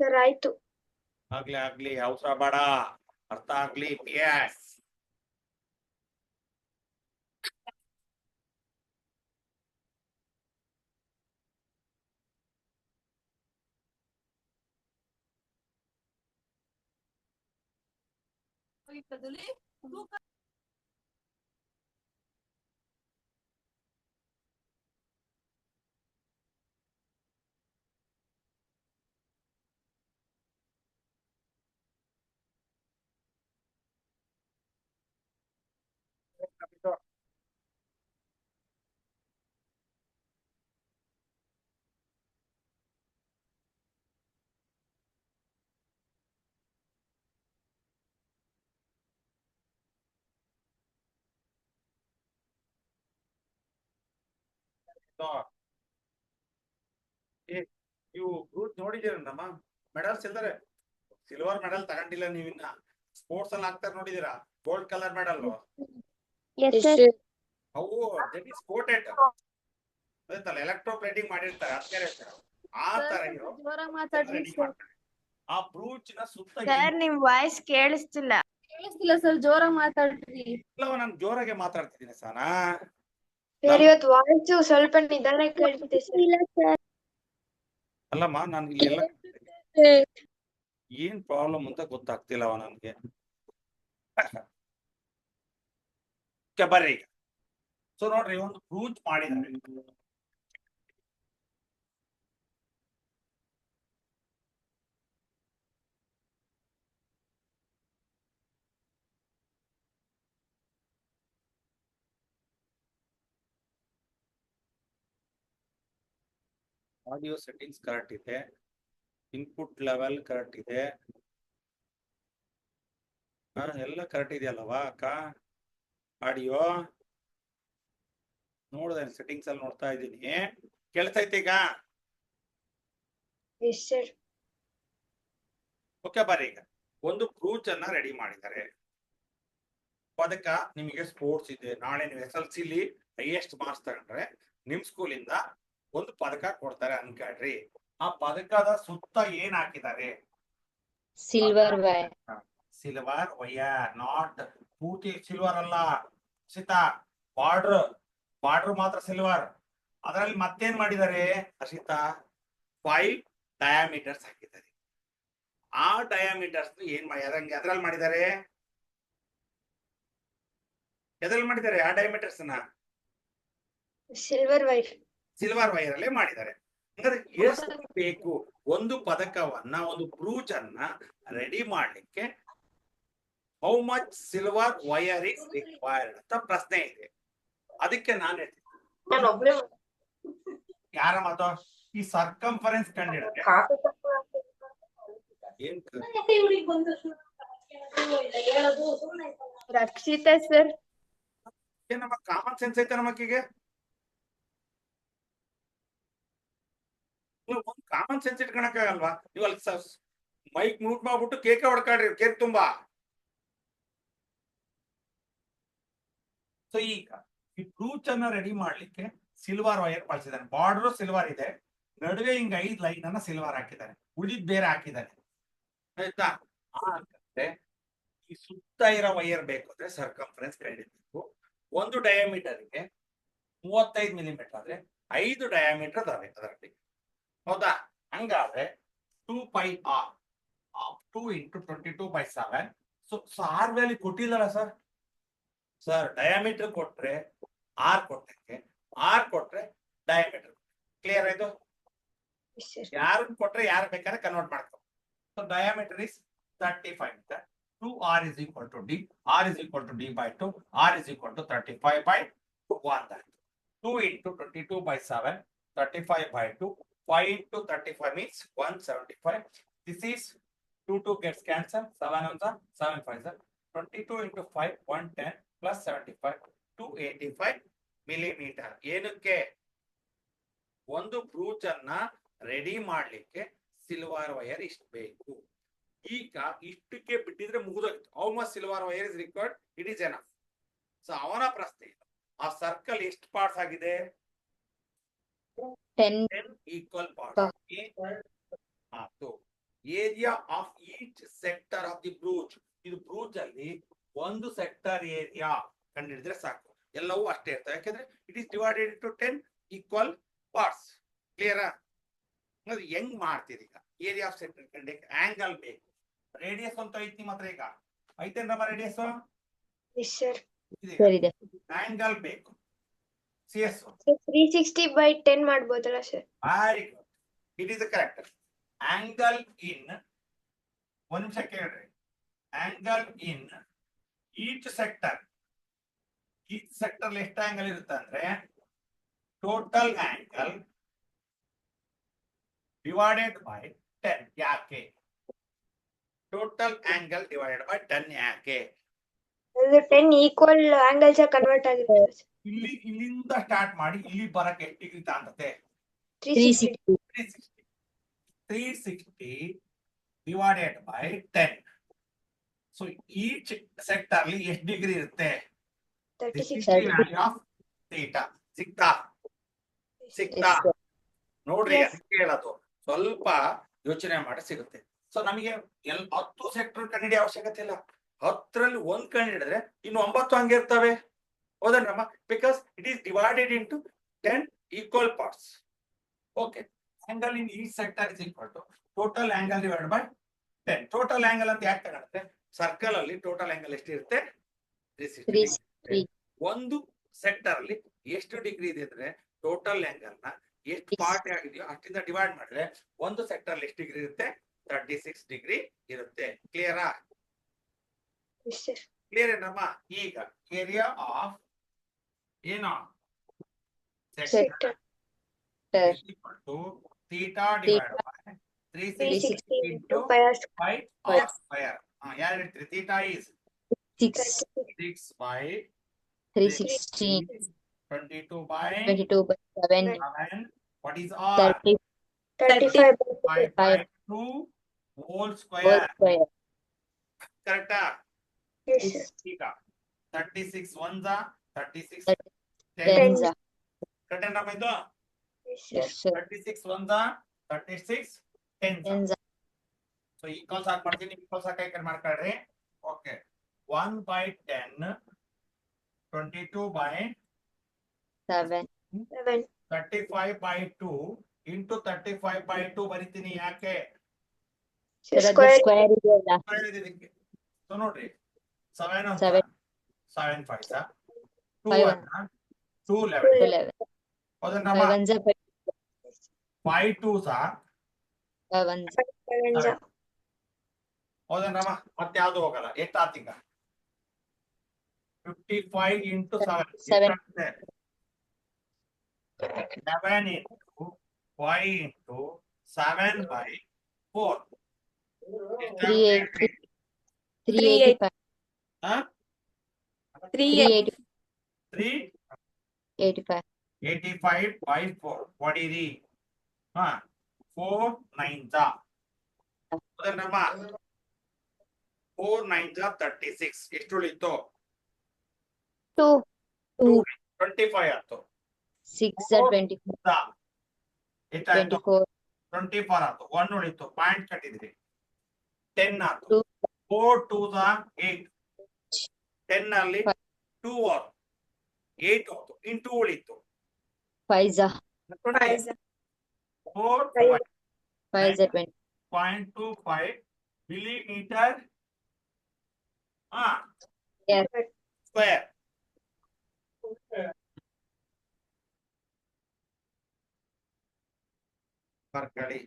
Sir, ಆಯ್ತು. ಆಗ್ಲಿ ಅವಸರ ಬೇಡ, ಅರ್ಥ ಆಗ್ಲಿ. PS ನೀವು ಬ್ರೂಚ್ ನೋಡಿದೀರಮ್ಮ? ಮೆಡಲ್ಸ್ ಇಲ್ದಾರೆ. ಸಿಲ್ವರ್ ಮೆಡಲ್ ತಗೊಂಡಿಲ್ಲ ನೀವಿನ್ನ. ಸ್ಪೋರ್ಟ್ಸ್ ಅಲ್ಲಿ ಹಾಕ್ತಾರೆ ನೋಡಿದೀರಾ? Gold colour medal Yes, sir. ಅವು ದಟ್ ಇಸ್ ಕೋಟೆಡ್. ಅದಲ್ಲ ಎಲೆಕ್ಟ್ರೋ ಪ್ಲೇಟಿಂಗ್ ಮಾಡಿರ್ತಾರೆ, ಅದಕ್ಕೆ ಹೇಳ್ತಾರೆ. ಆ ತರ ಇರೋ ಜೋರಾಗಿ ಮಾತಾಡ್ರಿ ready ಸರ್. ಮಾಡ್ತಾರೆ. ಆ ಬ್ರೂಚ್ ನ ಸುತ್ತ ಸರ್, ನಿಮ್ ವಾಯ್ಸ್ ಕೇಳಿಸ್ತಿಲ್ಲ. ಕೇಳಿಸ್ತಿಲ್ಲ ಸರ್, ಜೋರಾಗಿ ಮಾತಾಡ್ರಿ. ಎಲ್ಲವ ನಾನು ಜೋರಾಗೆ ಮಾತಾಡ್ತಿದ್ದೀನಿ ಸಾನಾ. ಸರ್, ಇವತ್ತು ವಾಯ್ಸ್ ಸ್ವಲ್ಪ ನಿಧಾನ ಕೇಳ್ತಿದೆ ಸರ್. ಅಲ್ಲಮ್ಮ ನಾನು ಇಲ್ಲಿ ಎಲ್ಲ ಏನ್ ಪ್ರಾಬ್ಲಮ್ ಅಂತ ಗೊತ್ತಾಗ್ತಿಲ್ಲವ ನನ್ಗೆ. ಬರ್ರಿ ಈಗ. ಸೊ ನೋಡ್ರಿ, ಒಂದು ಬ್ರೂಚ್ ಮಾಡಿದ್ದಾರೆ. ಆಡಿಯೋ ಸೆಟ್ಟಿಂಗ್ಸ್ ಕರೆಕ್ಟ್ ಇದೆ, ಇನ್ಪುಟ್ ಲೆವೆಲ್ ಕರೆಕ್ಟ್ ಇದೆ, ಎಲ್ಲ ಕರೆಕ್ಟ್ ಇದೆಯಲ್ಲವಾ ಅಕ್ಕ? ಆಡಿಯೋ ನೋಡಿದೆ, ಸೆಟ್ಟಿಂಗ್ಸ್ ಅಲ್ಲಿ ನೋಡ್ತಾ ಇದ್ದೀನಿ. ಕೇಳ್ತೈತೆ ಈಗ? Yes sir. ಓಕೆ ಬರ್ರಿ, ಈಗ ಒಂದು ಬ್ರೂಚ್ ಅನ್ನ ರೆಡಿ ಮಾಡಿದ್ದಾರೆ. ಅದಕ್ಕ ನಿಮಗೆ ಸ್ಪೋರ್ಟ್ಸ್ ಇದೆ. ನಾಳೆ ನೀವು SLC ಲಿ ಹೈಯೆಸ್ಟ್ ಮಾರ್ಕ್ಸ್ ತಗೊಂಡ್ರೆ ನಿಮ್ ಸ್ಕೂಲಿಂದ ಒಂದು ಪದಕ ಕೊಡ್ತಾರೆ ಅನ್ಕೊಳ್ರಿ. ಆ ಪದಕದ ಸುತ್ತ ಏನ್ ಹಾಕಿದ್ದಾರೆ? Silver wire. Silver wire, not ಪೂರ್ತಿ ಸಿಲ್ವರ್ ಅಲ್ಲ ಅರ್ಷಿತಾ, ಬಾರ್ಡರ್ ಮಾತ್ರ ಸಿಲ್ವರ್. ಅದರಲ್ಲಿ ಮತ್ತೇನ್ ಮಾಡಿದ್ದಾರೆ ಅರ್ಷಿತಾ? 5 ಡಯಾಮೀಟರ್ಸ್ ಹಾಕಿದ್ದಾರೆ. ಆ ಡಯಾಮೀಟರ್ಸ್ ಏನ್ ಅದ್ರಲ್ಲಿ ಮಾಡಿದ್ದಾರೆ? ಎದ್ರಲ್ಲಿ ಮಾಡಿದ್ದಾರೆ ಆ ಡಯಾಮೀಟರ್ಸ್ ನ? Silver wire. ಸಿಲ್ವರ್ ವೈರ್ ಅಲ್ಲೇ ಮಾಡಿದ್ದಾರೆ. ಅಂದ್ರೆ ಎಷ್ಟು ಬೇಕು ಒಂದು ಪದಕವನ್ನ, ಒಂದು ಬ್ರೂಚ್ ಅನ್ನ ರೆಡಿ ಮಾಡ್ಲಿಕ್ಕೆ? How much silver wire is required ಅಂತ ಪ್ರಶ್ನೆ ಇದೆ. ಅದಕ್ಕೆ ನಾನು ಹೇಳ್ತೀನಿ, ಯಾರ ಮಾತು? ಈ ಸರ್ಕಂಫರೆನ್ಸ್ ಕಂಡಿಡಿದ್ರೆ ಏನ್ ರಕ್ಷಿತಾ ಸರ್. ನಮ್ಮ ಕಾಮನ್ ಸೆನ್ಸ್ ಐತೆ ನಮಕ್ಕೀಗೆ? ಒಂದ್ ಕಾಮನ್ ಸೆನ್ಸ್ ಇಟ್ಕೊಳಕ್ಕಾಗಲ್ವಾ? ನೀವು ಅಲ್ಲಿ ಮೈಕ್ ಮ್ಯೂಟ್ ಮಾಡ್ಬಿಟ್ಟು ಕೇಕ್ ಹೊಡ್ಕಾಡ್ರಿ, ಕೇಕ್ ತುಂಬಾ. ಸೊ ಈಗ ಈ ಬ್ರೂಚ್ ಅನ್ನ ರೆಡಿ ಮಾಡ್ಲಿಕ್ಕೆ ಸಿಲ್ವರ್ ವೈರ್ ಬಳಸಿದ್ದಾನೆ. ಬಾರ್ಡರ್ ಸಿಲ್ವರ್ ಇದೆ, ನಡುವೆ ಹಿಂಗ 5 ಲೈನ್ ಅನ್ನ ಸಿಲ್ವರ್ ಹಾಕಿದ್ದಾನೆ, ಉಳಿದ್ ಬೇರೆ ಹಾಕಿದ್ದಾನೆ. ಆಯ್ತಾ? ಹಾಗಾದ್ರೆ ಈ ಸುತ್ತ ಇರೋ ವೈರ್ ಬೇಕು ಅಂದ್ರೆ ಸರ್ಕಂಫರೆನ್ಸ್ ಕಂಡಿಡ್ಬೇಕು. ಒಂದು ಡಯಾಮೀಟರ್ಗೆ 35 ಮಿಲಿಮೀಟರ್ ಆದ್ರೆ 5 ಡಯಾಮೀಟರ್ ಅದಾವೆ ಅದರಲ್ಲಿ. ಹೌದಾ? ಹಂಗಾದ್ರೆ 2πr 2 × 22/7. ಸೊ ಆರ್ ವ್ಯಾಲ್ಯೂ ಕೊಟ್ಟಿಲ್ಲಲ್ಲ ಸರ್? ಸರ್ ಡಯಾಮೀಟರ್ ಕೊಟ್ರೆ ಆರ್ ಕೊಟ್ಟಂಗೆ, ಆರ್ ಕೊಟ್ರೆ ಡಯಾಮೀಟರ್. ಕ್ಲಿಯರ್ ಆಯ್ತು? ಯಾರು ಕೊಟ್ರೆ ಯಾರು ಬೇಕಾದ್ರೆ ಕನ್ವರ್ಟ್ ಮಾಡ್ಕೊ. So diameter is 35 meter. 2r is equal to d, r is equal to d/2, r is equal to 35/1. 2 × 22/7, 35/2, 5 × 35 means 175. This is 2 gets cancelled, 7 ones are 7 5s are 22 × 5, 110 plus 75, 285 millimeter. ಏನಕ್ಕೆ? ಒಂದು ಬ್ರೂಚ್ ಅನ್ನ ready ಮಾಡ್ಲಿಕ್ಕೆ silver wire ಇಷ್ಟು ಬೇಕು. ಈಗ ಇಷ್ಟಕ್ಕೆ ಬಿಟ್ಟಿದ್ರೆ ಮುಗಿದೋಯ್ತು. How much silver wire is required? It is enough. So ಅವನ ಪ್ರಶ್ನೆ, ಆ ಸರ್ಕಲ್ ಎಷ್ಟು ಪಾರ್ಟ್ಸ್ ಆಗಿದೆ? 10 equal parts. Area of each sector of the brooch. ಇದು ಬ್ರೂಚ್ ಅಲ್ಲಿ ಒಂದು ಸೆಕ್ಟರ್ ಏರಿಯಾ ಕಂಡಿಡಿದ್ರೆ ಸಾಕು. ಎಲ್ಲವೂ ಅಷ್ಟೇ ಇರ್ತವೆ, ಯಾಕಂದ್ರೆ it is divided into 10 equal parts. ಕ್ಲಿಯರಾ? ಹೆಂಗ್ ಮಾಡ್ತೀರಿ? ಈಗ ಏರಿಯಾ ಆಫ್ ಸೆಕ್ಟರ್ ಕಂಡಿಕ್ಕೆ ಆಂಗಲ್ ಬೇಕು. ರೇಡಿಯಸ್ ಅಂತ ಐತಿ ಮಾತ್ರ. ಈಗ ಐತೇನ್ರಮ್ಮ ರೇಡಿಯಸ್? ಆಂಗಲ್ ಬೇಕು. CS 360/10 ಮಾಡ್ಬೋದಲ್ಲ sir? Very good, it is correct. Angle in, ಒಂದ್ ನಿಮಿಷ ಕೇಳ್ರಿ. ಆಂಗಲ್ ಇನ್ ಈಚ್ ಸೆಕ್ಟರ್ ಎಷ್ಟು ಆಂಗಲ್ ಇರುತ್ತೆ ಅಂದ್ರೆ ಟೋಟಲ್ ಆಂಗಲ್ ಡಿವೈಡೆಡ್ ಬೈ 10. ಯಾಕೆ ಟೋಟಲ್ ಆಂಗಲ್ ಡಿವೈಡೆಡ್ ಬೈ 10? ಯಾಕೆ? 10 ಈಕ್ವಲ್ ಆಂಗಲ್ಸ್ ಕನ್ವರ್ಟ್ ಆಗಿದೆ. ಇಲ್ಲಿಂದ ಸ್ಟಾರ್ಟ್ ಮಾಡಿ ಇಲ್ಲಿ ಬರಕ್ಕೆ ಎಷ್ಟು ಡಿಗ್ರಿ ತಾಂತತೆ? 360. 360 divided by 10. So each sector ಅಲ್ಲಿ ಎಷ್ಟು ಡಿಗ್ರಿ ಇರುತ್ತೆ? 36. ಸಿಕ್ತಾ? ನೋಡ್ರಿ, ಅದಕ್ಕೆ ಹೇಳೋದು, ಸ್ವಲ್ಪ ಯೋಚನೆ ಮಾಡಿ ಸಿಗುತ್ತೆ. ಸೊ ನಮಗೆ 10 ಸೆಕ್ಟರ್ ಕಂಡಿಡಿಯೋ ಅವಶ್ಯಕತೆ ಇಲ್ಲ. 10ರಲ್ಲಿ 1 ಕಂಡಿಡಿದ್ರೆ ಇನ್ನು 9 ಹಂಗೆ ಇರ್ತವೆ. ಹೌದಲ್ರಮ್ಮ? Because it is divided into 10 equal parts. Okay. Angle in each sector is equal to total angle divided by 10. Total angle ಅಂತ ಯಾಕೆ ತಗೊಳುತ್ತೆ? ಸರ್ಕಲ್ ಅಲ್ಲಿ ಟೋಟಲ್ ಆಂಗಲ್ ಎಷ್ಟಿರುತ್ತೆ? 360. ಒಂದು ಸೆಕ್ಟರ್ ಅಲ್ಲಿ ಎಷ್ಟು ಡಿಗ್ರಿ ಇದೆ ಅಂದ್ರೆ ಟೋಟಲ್ ಆಂಗಲ್ ನ ಎಷ್ಟು ಪಾರ್ಟ್ ಆಗಿದೆಯೋ ಅಷ್ಟಿಂದ ಡಿವೈಡ್ ಮಾಡಿದ್ರೆ ಒಂದು ಸೆಕ್ಟರ್ ಅಲ್ಲಿ ಎಷ್ಟು ಡಿಗ್ರಿ ಇರುತ್ತೆ? 36 ಡಿಗ್ರಿ ಇರುತ್ತೆ. ಕ್ಲಿಯರಾ? ಕ್ಲಿಯರ್ ಏನಮ್ಮ? ಈಗ ಏರಿಯಾ ಆಫ್ ಏನೋ sector theta divided by 360 into 5 r square. ಯಾರು ಹೇಳ್ತೀರಿ? Theta is 6, 6 by 316, 22 by 22 by 7, 7. What is r? 30, 35 5 by 2 whole whole square. square. Correct? Yes, sir. Theta. 36 ones are 36 10 10. are. Correct enough ಇದು? Yes, sir. Yes, sir. 36 ones are 36 10s. 10 are. So equals ಹಾಕ್ಬಿಡ್ತೀನಿ, equals ಹಾಕಿ ಮಾಡ್ಕೊಳ್ರಿ. Okay. 1 by 10, 22 by 7, 7. 35 by 2 into 35 by 2 ಬರಿತೀನಿ. ಯಾಕೆ? Sir, ಅದು Square. square ಇದೆಯಲ್ಲ? Square ಇದೆ ಇದಕ್ಕೆ. So ನೋಡ್ರಿ, 7 ಅಂತ 7, 7 5 2 5 ಅಂತ 2 11. 11, ಹೌದನ್ನಮ್ಮ? 5 ones are 5, 5 2s 5 ones. 7. ಹೌದನ್ನಮ್ಮ? ಮತ್ತೆ ಯಾವ್ದು ಹೋಗಲ್ಲ. ಎಷ್ಟಾತೀಗ? 55 into 7. 7. 7 into 5 into 7 by 4. 380, 385, Huh? 385, 85 by 4. What is it? 4 9s are. 4 9s are 36. ಎಷ್ಟು ಉಳಿತು? 2, 25 ಆಯ್ತು. 6 are 24, ಎಷ್ಟಾಯ್ತು? 24, 24 ಆಯ್ತು. 1 ಉಳಿತು. ಪಾಯಿಂಟ್ ಕಟ್ಟಿದ್ರಿ. 10 ಆಯ್ತು. 2, 4 2s are 8. 10 ಅಲ್ಲಿ 2 ಆಯ್ತು. 8 ಆಯ್ತು. ಇಂಟು ಉಳಿತು. 5 are, 4 5 are 20, 0.25 millimeter Yeah. square. ಬರ್ಕಳಿ.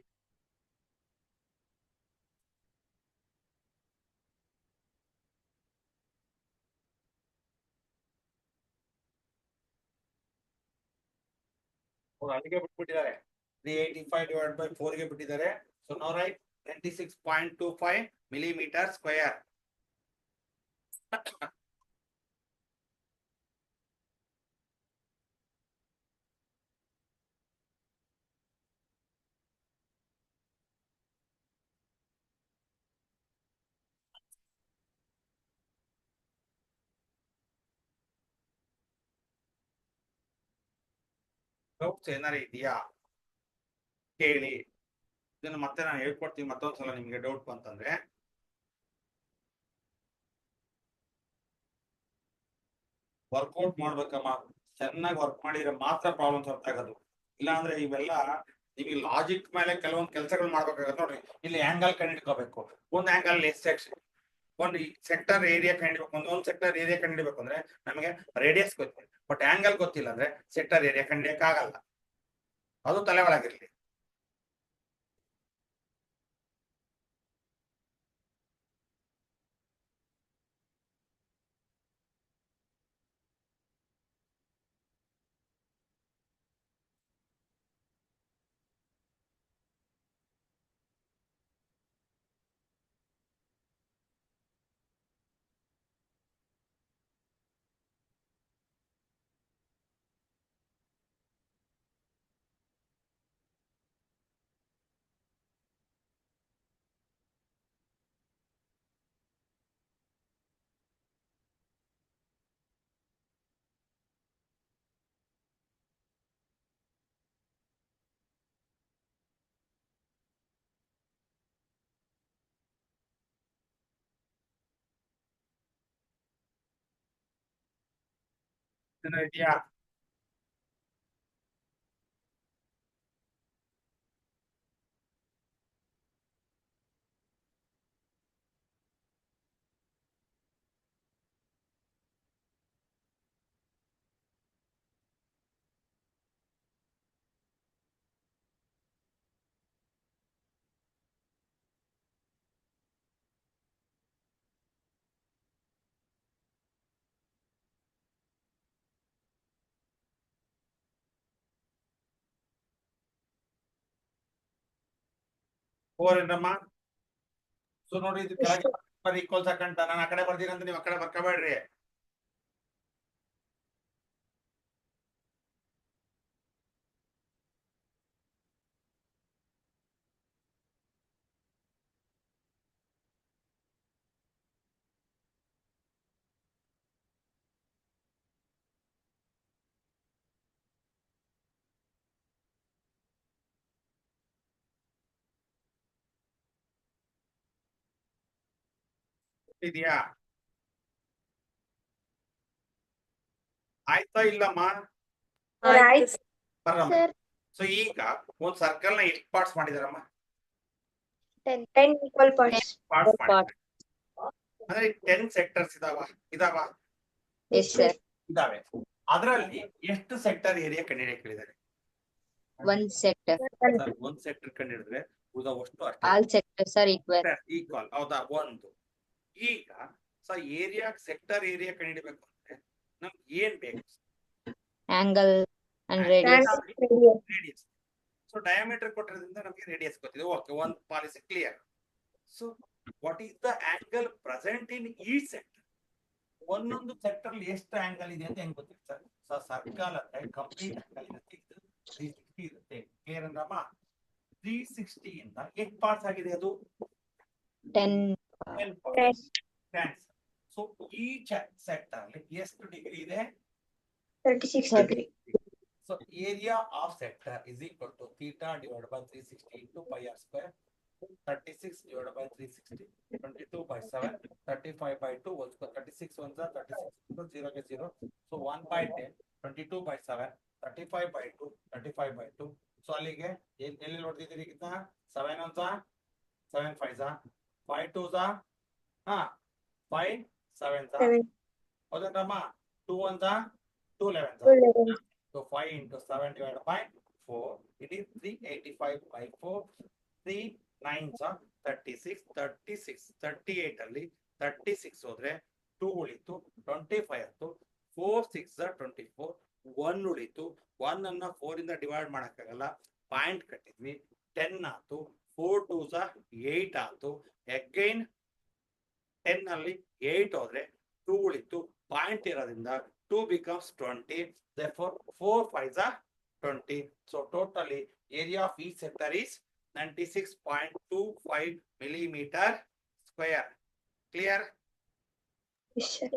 ಅಲ್ಲಿಗೆ ಬಿಟ್ಬಿಟ್ಟಿದ್ದಾರೆ. 385 divided by 4 ಗೆ ಬಿಟ್ಟಿದ್ದಾರೆ. So now write 26.25 millimeter square. Doubts ಏನಾರ ಇದೆಯಾ ಕೇಳಿ. ಇದನ್ನ ಮತ್ತೆ ನಾನು ಹೇಳ್ಕೊಡ್ತೀನಿ ಮತ್ತೊಂದ್ಸಲ ನಿಮ್ಗೆ ಡೌಟ್ ಬಂತಂದ್ರೆ. ವರ್ಕೌಟ್ ಮಾಡ್ಬೇಕಮ್ಮ. ಚೆನ್ನಾಗಿ ವರ್ಕ್ ಮಾಡಿದ್ರೆ ಮಾತ್ರ ಪ್ರಾಬ್ಲಮ್ಸ್ ಅರ್ಥ ಆಗೋದು. ಇಲ್ಲಾಂದ್ರೆ ಇವೆಲ್ಲ ನಿಮಗೆ ಲಾಜಿಕ್ ಮೇಲೆ ಕೆಲವೊಂದು ಕೆಲಸಗಳು ಮಾಡ್ಬೇಕಾಗತ್ತೆ. ನೋಡ್ರಿ, ಇಲ್ಲಿ ಆಂಗಲ್ ಕಂಡಿಡ್ಕೋಬೇಕು. ಒಂದು ಆಂಗಲ್ ಎಸ್ ಸೆಕ್ಷನ್, ಒಂದು ಸೆಕ್ಟರ್ ಏರಿಯಾ ಕಂಡಿಡ್ಬೇಕು. ಒಂದು ಸೆಕ್ಟರ್ ಏರಿಯಾ ಕಂಡಿಡ್ಬೇಕು ಅಂದ್ರೆ ನಮಗೆ ರೇಡಿಯಸ್ ಗೊತ್ತಿಲ್ಲ, ಬಟ್ ಆಂಗಲ್ ಗೊತ್ತಿಲ್ಲ ಅಂದ್ರೆ ಸೆಕ್ಟರ್ ಏರಿಯಾ ಕಂಡಿಡಕ್ ಆಗಲ್ಲ. ಅದು ತಲೆ ಒಳಗಿರ್ಲಿ. ಇದೆಯಾ? 4 ಏನಮ್ಮ? ಸೊ ನೋಡಿ ಇದು ಕೆಳಗೆ ಈಕ್ವಲ್ಸ್ ಹಾಕಂತ ನಾನು ಆ ಕಡೆ ಬರ್ತೀನಿ ಅಂತ ನೀವು ಆ ಕಡೆ ಬರ್ಕೋಬೇಡ್ರಿ. ಇದೆಯಾ? ಆಯ್ತಾ ಇಲ್ಲಮ್ಮ? ಬರಮ್ಮ. ಸರ್ ಸೊ ಈಗ ಒಂದ್ ಸರ್ಕಲ್ ನ ಎಷ್ಟು ಪಾರ್ಟ್ಸ್ ಮಾಡಿದಾರಮ್ಮ? 10 equal parts. ಪಾರ್ಟ್ಸ್ ಮಾಡಿದ್ದಾರೆ. ಅಂದ್ರೆ 10 ಸೆಕ್ಟರ್ಸ್ ಇದಾವ Yes, sir. ಇದಾವೆ. ಅದರಲ್ಲಿ ಎಷ್ಟು ಸೆಕ್ಟರ್ ಏರಿಯಾ ಕಂಡುಹಿಡಿಯಕ್ಕೆ ಹೇಳಿದ್ದಾರೆ? 1 sector. ಸರ್, ಒಂದ್ ಸೆಕ್ಟರ್ ಕಂಡುಹಿಡಿದ್ರೆ ಉಳಿದವಷ್ಟು All sectors are equal. Equal. ಹೌದಾ? ಒಂದು. ಈಗ ಸೊ ಏರಿಯಾ ಸೆಕ್ಟರ್ ಏರಿಯಾ ಕಂಡುಹಿಡಿಬೇಕು ಅಂದ್ರೆ ನಮ್ಗೆ ಏನ್ ಬೇಕು? Angle and radius. Radius. So diameter ಕೊಟ್ಟಿರೋದ್ರಿಂದ ನಮಗೆ ರೇಡಿಯಸ್ ಗೊತ್ತಿದೆ. ಓಕೆ, ಒಂದು policy clear. So what is the angle present in each sector? ಒಂದೊಂದು ಸೆಕ್ಟರ್ ಎಷ್ಟು ಆಂಗಲ್ ಇದೆ ಅಂತ ಹೆಂಗ್ ಗೊತ್ತಿರುತ್ತೆ ಸರ್? ಸೊ ಸರ್ಕಲ್ ಅಂದ್ರೆ ಕಂಪ್ಲೀಟ್ ಆಂಗಲ್ ಇರುತ್ತೆ, ಇದು 360 ಇರುತ್ತೆ. ಕ್ಲಿಯರ್ ಅಂದ್ರಮ್ಮ? 360 ಇಂದ ಎಷ್ಟು ಪಾರ್ಟ್ಸ್ ಆಗಿದೆ ಅದು? 10. 12 parts. ಸೊ ಈಚ್ ಸೆಕ್ಟರ್ ಅಲ್ಲಿ ಎಷ್ಟು ಡಿಗ್ರಿ ಇದೆ? 36 degree. So area of sector is equal to theta divided by 360 into pi r square. 36 divided by 360, 22 by 7, 35 by 2 whole square. 36 ones are 36 0 get 0. So 1 by 10, 22 by 7, 35 by 2, 35 by 2. So ಅಲ್ಲಿಗೆ ಎಲ್ಲಿ ನೋಡ್ತಿದ್ದೀರಿ ಕಿಂತ 7 ones are 7 5s are 5 2s are 5 7s are. ಹೌದಮ್ಮ? 2 ones are 2 11s are. 11. So 5 into 7 divided by 4, it is 385 by 4. 3 9s are 36, 36, 38 ಅಲ್ಲಿ 36 ಹೋದ್ರೆ 2 ಉಳಿತು, 25 ಆಯ್ತು, 4 6 are 24, 1 ಉಳಿತು, 1 ಅನ್ನ 4 ಇಂದ ಡಿವೈಡ್ ಮಾಡಕ್ಕಾಗಲ್ಲ, ಪಾಯಿಂಟ್ ಕಟ್ಟಿದ್ವಿ, 10 ಆಯ್ತು, 4 2s are 8 ಆಯ್ತು, ಅಗೈನ್ 10 ಅಲ್ಲಿ 8 ಹೋದ್ರೆ 2 ಉಳಿತು, ಪಾಯಿಂಟ್ ಇರೋದ್ರಿಂದ 2 becomes 20. Therefore 4 5s are 20. So totally area of each sector is 96.25 millimeter square. Clear? Yes, sir.